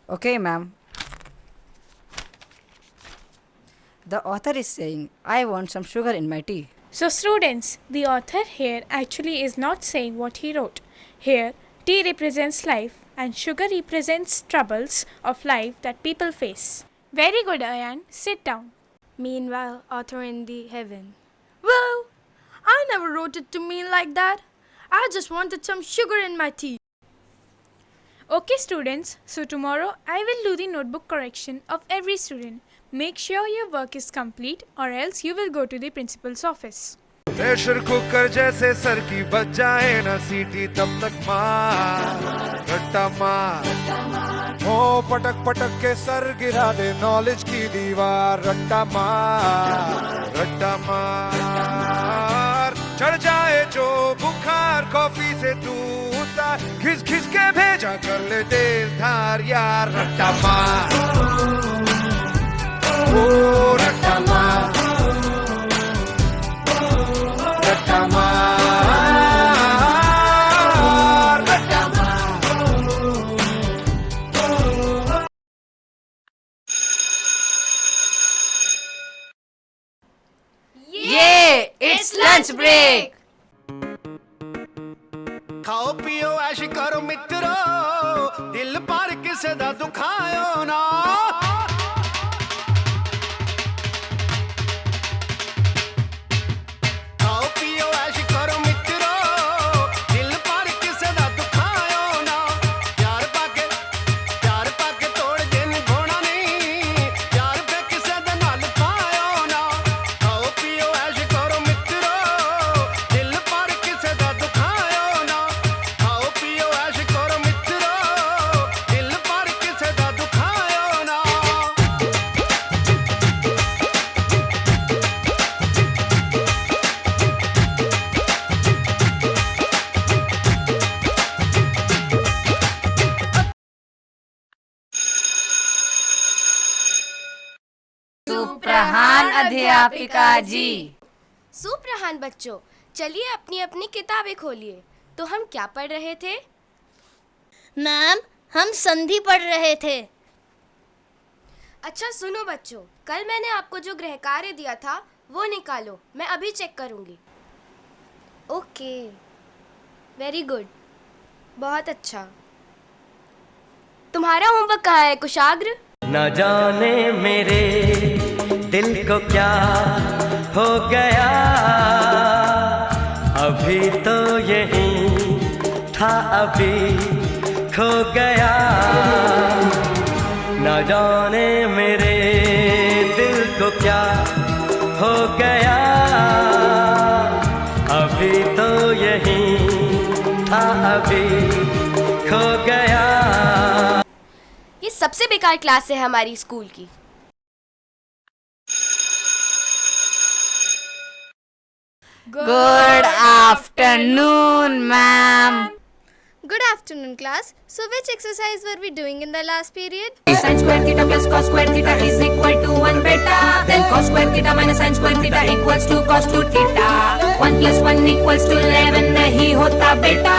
Okay, ma'am. The author is saying, I want some sugar in my tea. So, students, the author here actually is not saying what he wrote. Here, tea represents life and sugar represents troubles of life that people face. Very good, Ayan. Sit down. Meanwhile, author in the heaven. Well, I never wrote it to mean like that. I just wanted some sugar in my tea. Okay students, so tomorrow I will do the notebook correction of every student. Make sure your work is complete or else you will go to the principal's office. Pressure cooker जैसे sir की बज जाए ना सीटी तब तक मार रट्टा मार हो पटक पटक के सर गिरा दे नॉलेज की दीवार रट्टा मार चढ़ जाए जो बुखार कॉफी से तू उतार घिस घिस के भेजा कर ले तेज धार यार रट्टा मार ओ रट्टा मार रट्टा मार रट्टा It's lunch break. खाओ पियो ऐश करो मित्रो दिल पर किसे दा दुखायो ना खाओ पियो ऐश करो मित्रो दिल पर किसे दा दुखायो ना प्यार पाके तोड़ दिन घोड़ा नहीं प्यार पे किसे दा नाल पायो ना खाओ पियो ऐश करो मित्रो दिल पर किसे दा दुखायो ना खाओ पियो ऐश करो मित्रो दिल पर किसे दा दुखायो ना सुप्रहान अध्यापिका जी। सुप्रहान बच्चों, चलिए अपनी अपनी किताबें खोलिए। तो हम क्या पढ़ रहे थे? मैम, हम संधि पढ़ रहे थे। अच्छा सुनो बच्चों, कल मैंने आपको जो गृह कार्य दिया था वो निकालो, मैं अभी चेक करूंगी। ओके, वेरी गुड, बहुत अच्छा। तुम्हारा होमवर्क कहाँ है कुशाग्र? न जाने मेरे दिल को क्या हो गया, अभी तो यही था अभी खो गया। न जाने मेरे दिल को क्या हो गया, अभी तो यही था अभी खो गया। ये सबसे बेकार क्लास है हमारी स्कूल की। Good afternoon, ma'am. Good afternoon, class. So which exercise were we doing in the last period? Sin square theta plus cos square theta is equal to 1 beta. Then cos square theta minus sin square theta equals to cos 2 theta. 1 plus 1 equals to 11 नहीं होता बेटा।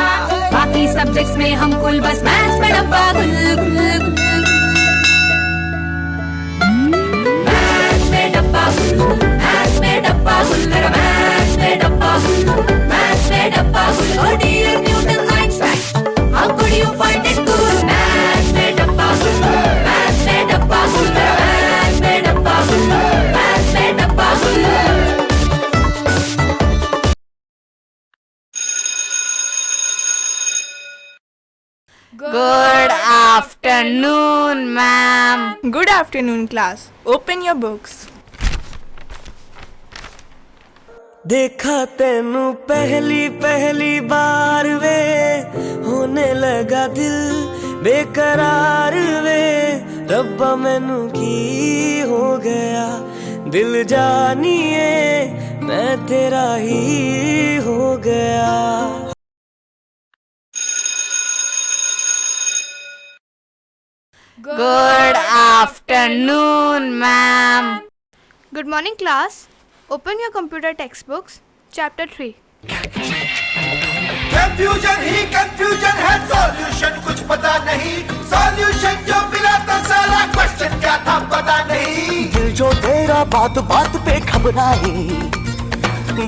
बाकी subjects में हम कुल बस maths में डब्बा गुल गुल गुल। मैथ्स में डब्बा गुल, मैथ्स में डब्बा गुल, मेरा मैथ्स में डब्बा गुल, मैथ्स में डब्बा गुल। Oh dear Newton Einstein, how could you find it good? Maths में डब्बा गुल, maths में डब्बा गुल, मेरा maths में डब्बा गुल, maths में डब्बा गुल। Good afternoon, ma'am. Good afternoon, class. Open your books. देखा तेनू पहली पहली बार वे, होने लगा दिल बेकरार वे। रब्बा मैनू की हो गया, दिल जानिए मैं तेरा ही हो गया। Good afternoon, ma'am. Good morning, class. Open your computer textbooks, chapter 3. Confusion he confusion है, सॉल्यूशन कुछ पता नहीं। सॉल्यूशन जो मिला तो साला क्वेश्चन क्या था पता नहीं। दिल जो तेरा बात बात पे घबराए,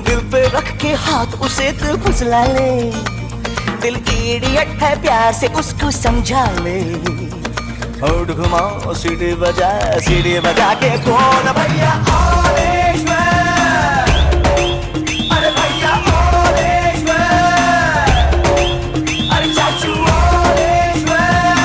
दिल पे रख के हाथ उसे तो फुसला ले। दिल इडियट है, प्यार से उसको समझा ले। होठ घुमाओ सीढ़ी बजा के कौन भैया ऑरेंज में, अरे भैया ऑरेंज में, अरे चाचू ऑरेंज में।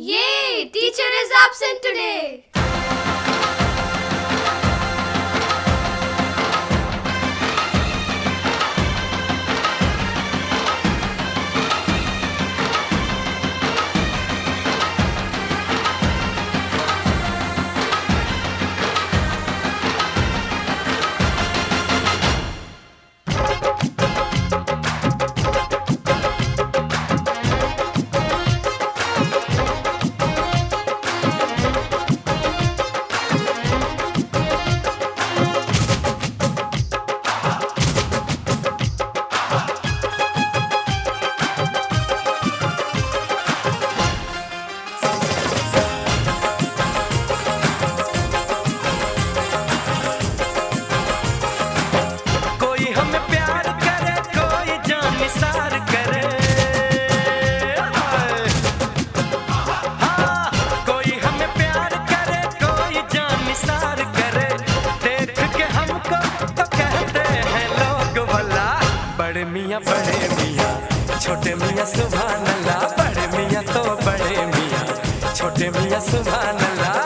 Yay! Teacher is absent today. छोटे मियाँ सुभान अल्लाह, बड़े मियाँ तो बड़े मियाँ, छोटे मियाँ सुभान अल्लाह।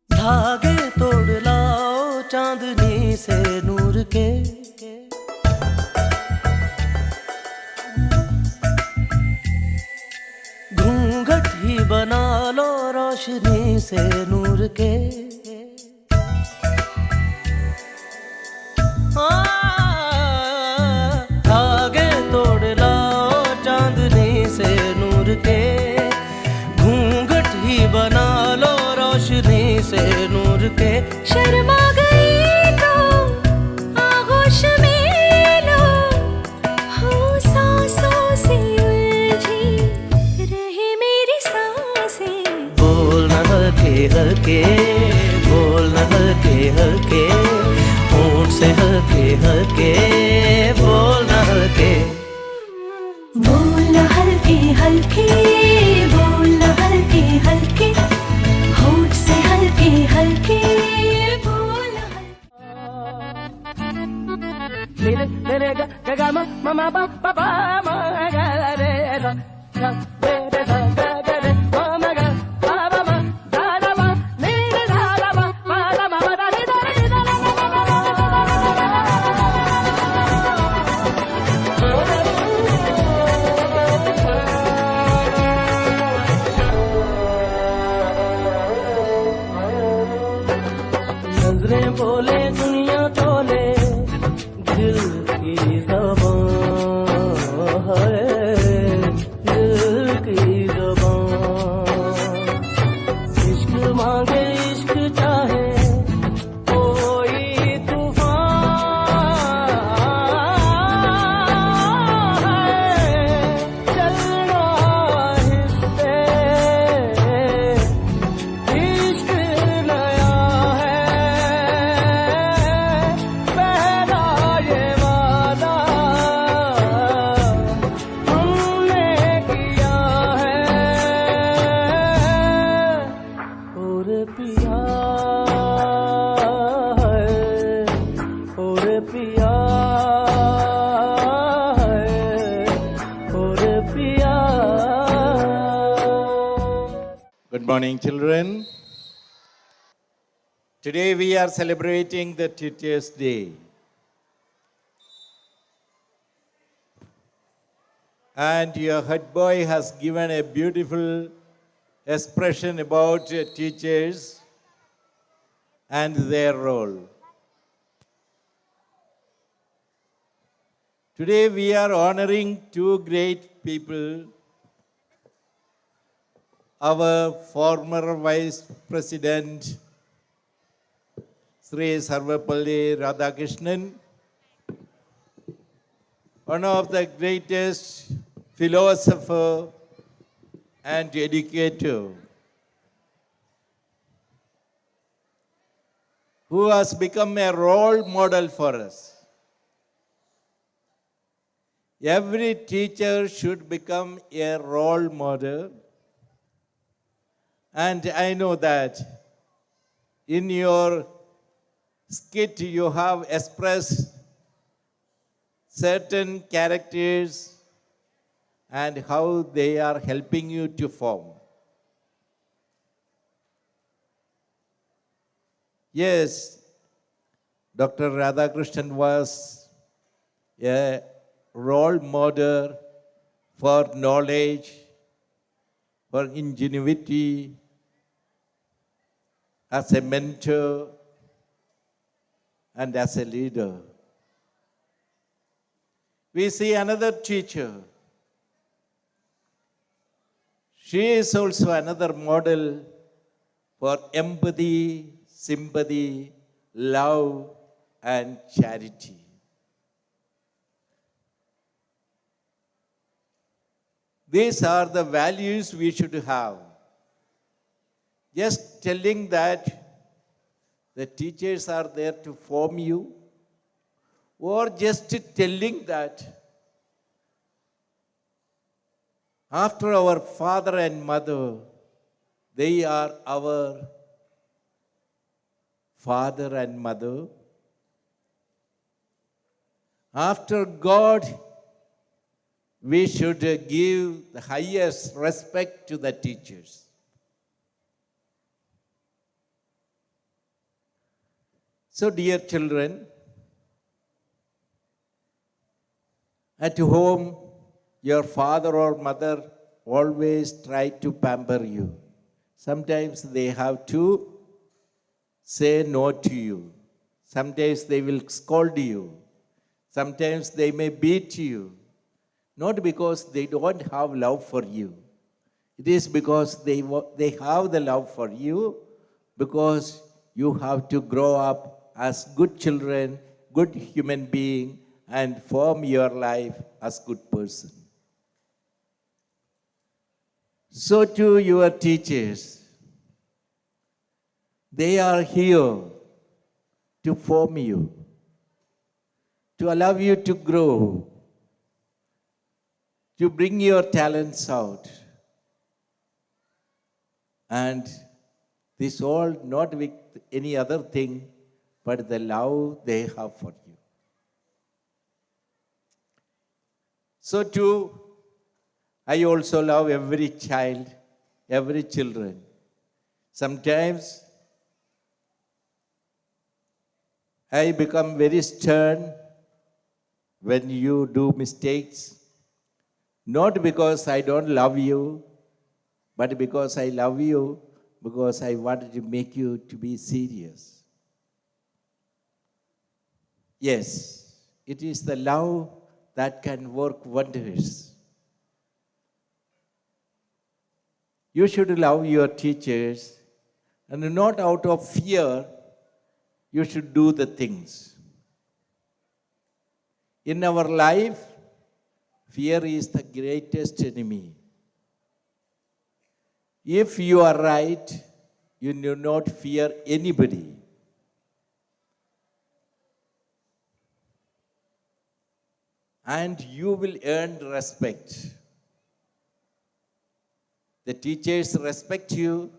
धागे तोड़ लाओ चांदनी से नूर के, घूंघट ही बना लो रोशनी से नूर के। धागे तोड़ लाओ चांदनी से नूर के, घूंघट ही बना लो रोशनी से नूर के। शर्मा गई तो आगोश में लो, हो सांसों से उलझी रहे मेरी सांसें। बोल न हल्के हल्के, बोल न हल्के हल्के, होंठ से हल्के हल्के, बोल न हल्के। बोल न हल्के हल्के, बोल न हल्के हल्के, होठ से हल्के हल्के, बोल रे रे ग ग म म म प प प म ग रे रे ग रे रे ग ग रे म म ग प प म ग रे म रे रे ग रे म म ग म म रे रे रे रे नजरें बोले दुनिया तोले, दिल की ज़बान है, दिल की ज़बान। इश्क मांगे इश्क चाहे कोई तूफान है, चलना हिस्से इश्क नया Good morning, children. Today we are celebrating the Teachers' Day. And your head boy has given a beautiful expression about teachers and their role. Today we are honoring two great people. Our former Vice President, Sri Sarvapalli Radhakrishnan, one of the greatest philosopher and educator who has become a role model for us. Every teacher should become a role model. And I know that in your skit you have expressed certain characters and how they are helping you to form. Yes, Dr. Radhakrishnan was a role model for knowledge, for ingenuity, as a mentor, and as a leader. We see another teacher. She is also another model for empathy, sympathy, love, and charity. These are the values we should have. Just telling that the teachers are there to form you, or just telling that after our father and mother, they are our father and mother. After God, we should give the highest respect to the teachers. So, dear children, at home, your father or mother always try to pamper you. Sometimes they have to say no to you. Sometimes they will scold you. Sometimes they may beat you. Not because they don't have love for you. It is because they have the love for you, because you have to grow up as good children, good human being, and form your life as good person. So too your teachers, they are here to form you, to allow you to grow, to bring your talents out. And this all not with any other thing but the love they have for you. So too, I also love every child, every children. Sometimes I become very stern when you do mistakes, not because I don't love you, but because I love you, because I wanted to make you to be serious. Yes, it is the love that can work wonders. You should love your teachers, and not out of fear, you should do the things. In our life, fear is the greatest enemy. If you are right, you do not fear anybody. And you will earn respect. The teachers respect you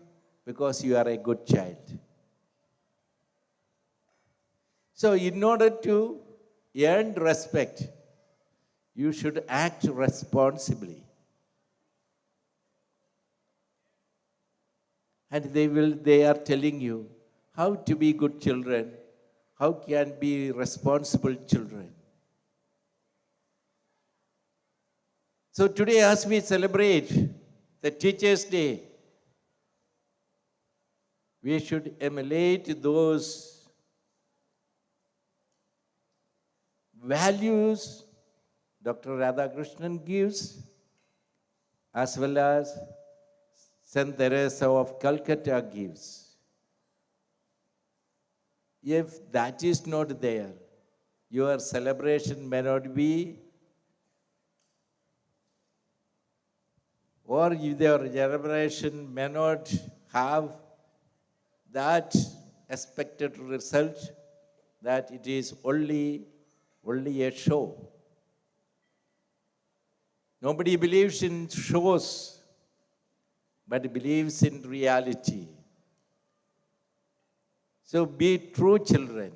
because you are a good child. So in order to earn respect, you should act responsibly. And they are telling you how to be good children, how can be responsible children. So today, as we celebrate the Teachers' Day, we should emulate those values Dr. Radhakrishnan gives, as well as Saint Teresa of Calcutta gives. If that is not there, your celebration may not be or your generation may not have that expected result, that it is only a show. Nobody believes in shows, but believes in reality. So be true children.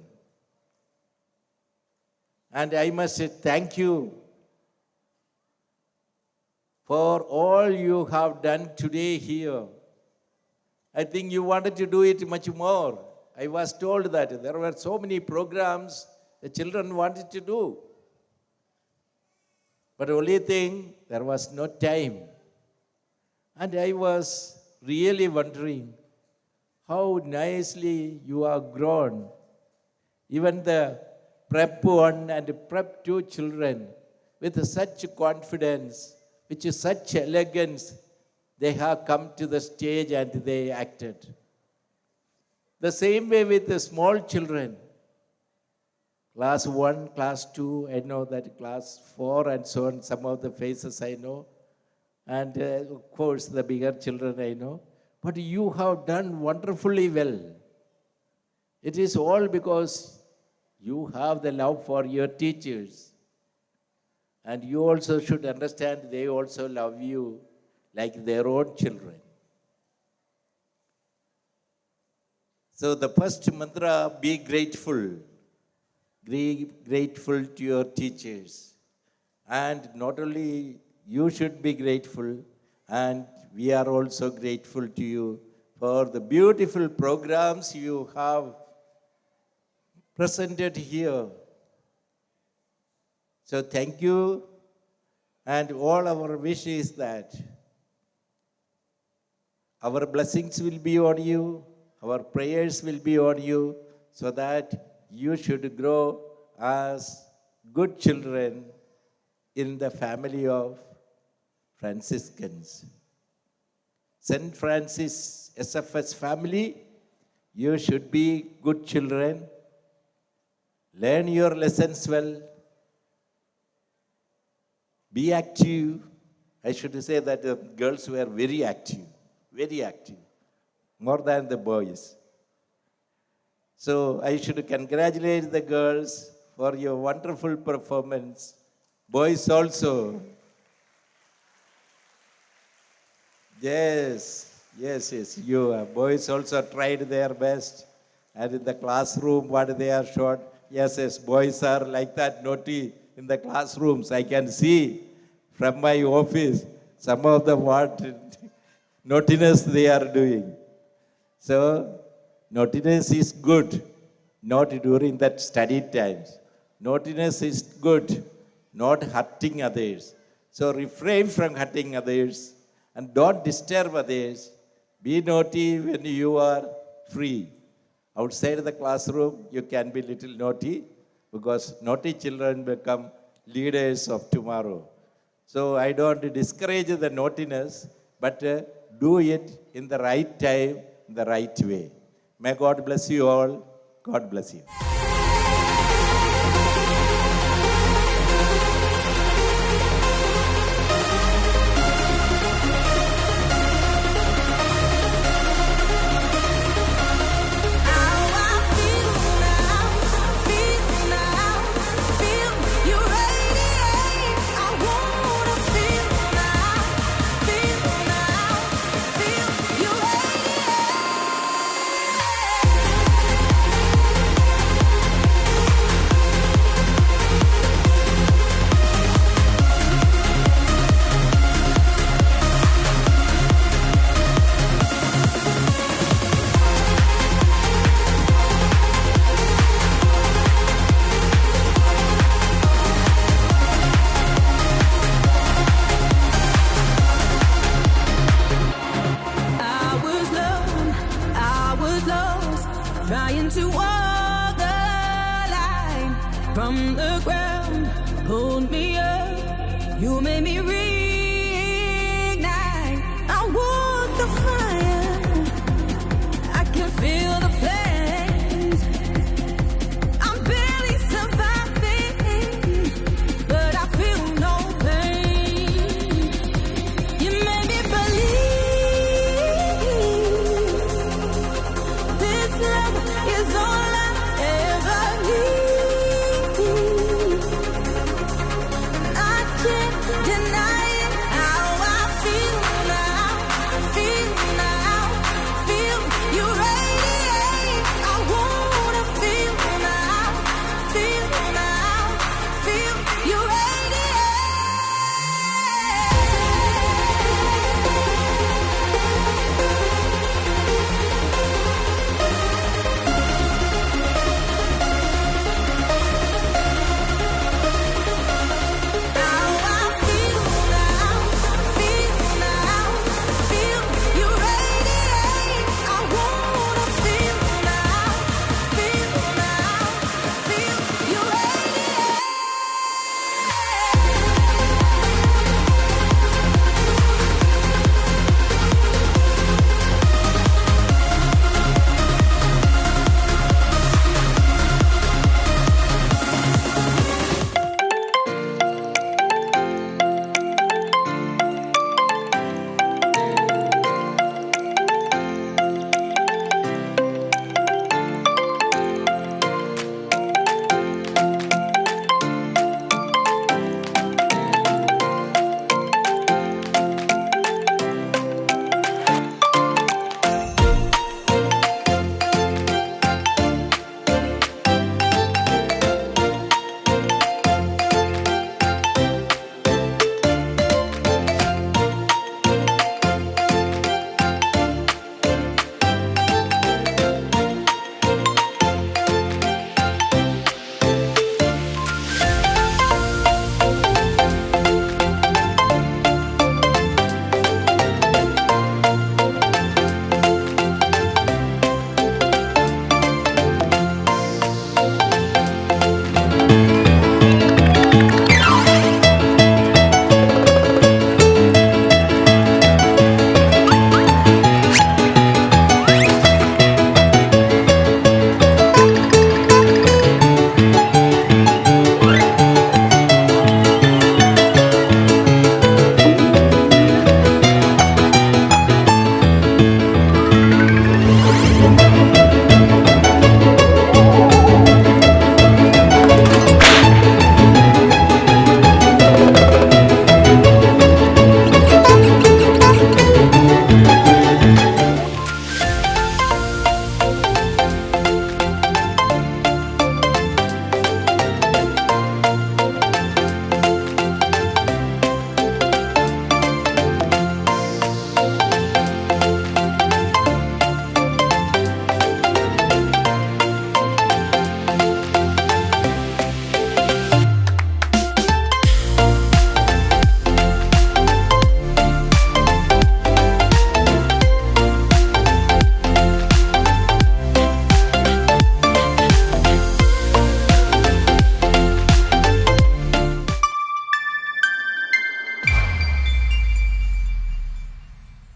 And I must say thank you for all you have done today here. I think you wanted to do it much more. I was told that there were so many programs the children wanted to do. But only thing, there was no time. And I was really wondering how nicely you have grown. Even the Prep 1 and Prep 2 children, with such confidence, with such elegance, they have come to the stage and they acted. The same way with the small children. Class 1, class 2, I know that class 4 and so on, some of the faces I know. And of course, the bigger children I know. But you have done wonderfully well. It is all because you have the love for your teachers. And you also should understand they also love you like their own children. So the first mantra, be grateful. Be grateful to your teachers. And not only you should be grateful, and we are also grateful to you for the beautiful programs you have presented here. So thank you, and all our wish is that our blessings will be on you, our prayers will be on you, so that you should grow as good children in the family of Franciscans. St. Francis SFS family, you should be good children. Learn your lessons well. Be active. I should say that the girls were very active, more than the boys. So I should congratulate the girls for your wonderful performance. Boys also. Yes, you boys also tried their best. And in the classroom, what they are showed, yes, boys are like that, naughty in the classrooms. I can see from my office some of the what naughtiness they are doing. So, naughtiness is good, not during that study times. Naughtiness is good, not hurting others. So, refrain from hurting others and don't disturb others. Be naughty when you are free. Outside the classroom, you can be little naughty because naughty children become leaders of tomorrow. So I don't discourage the naughtiness, but do it in the right time, in the right way. May God bless you all. God bless you. Trying to walk the line from the ground, pulled me up. You made me real.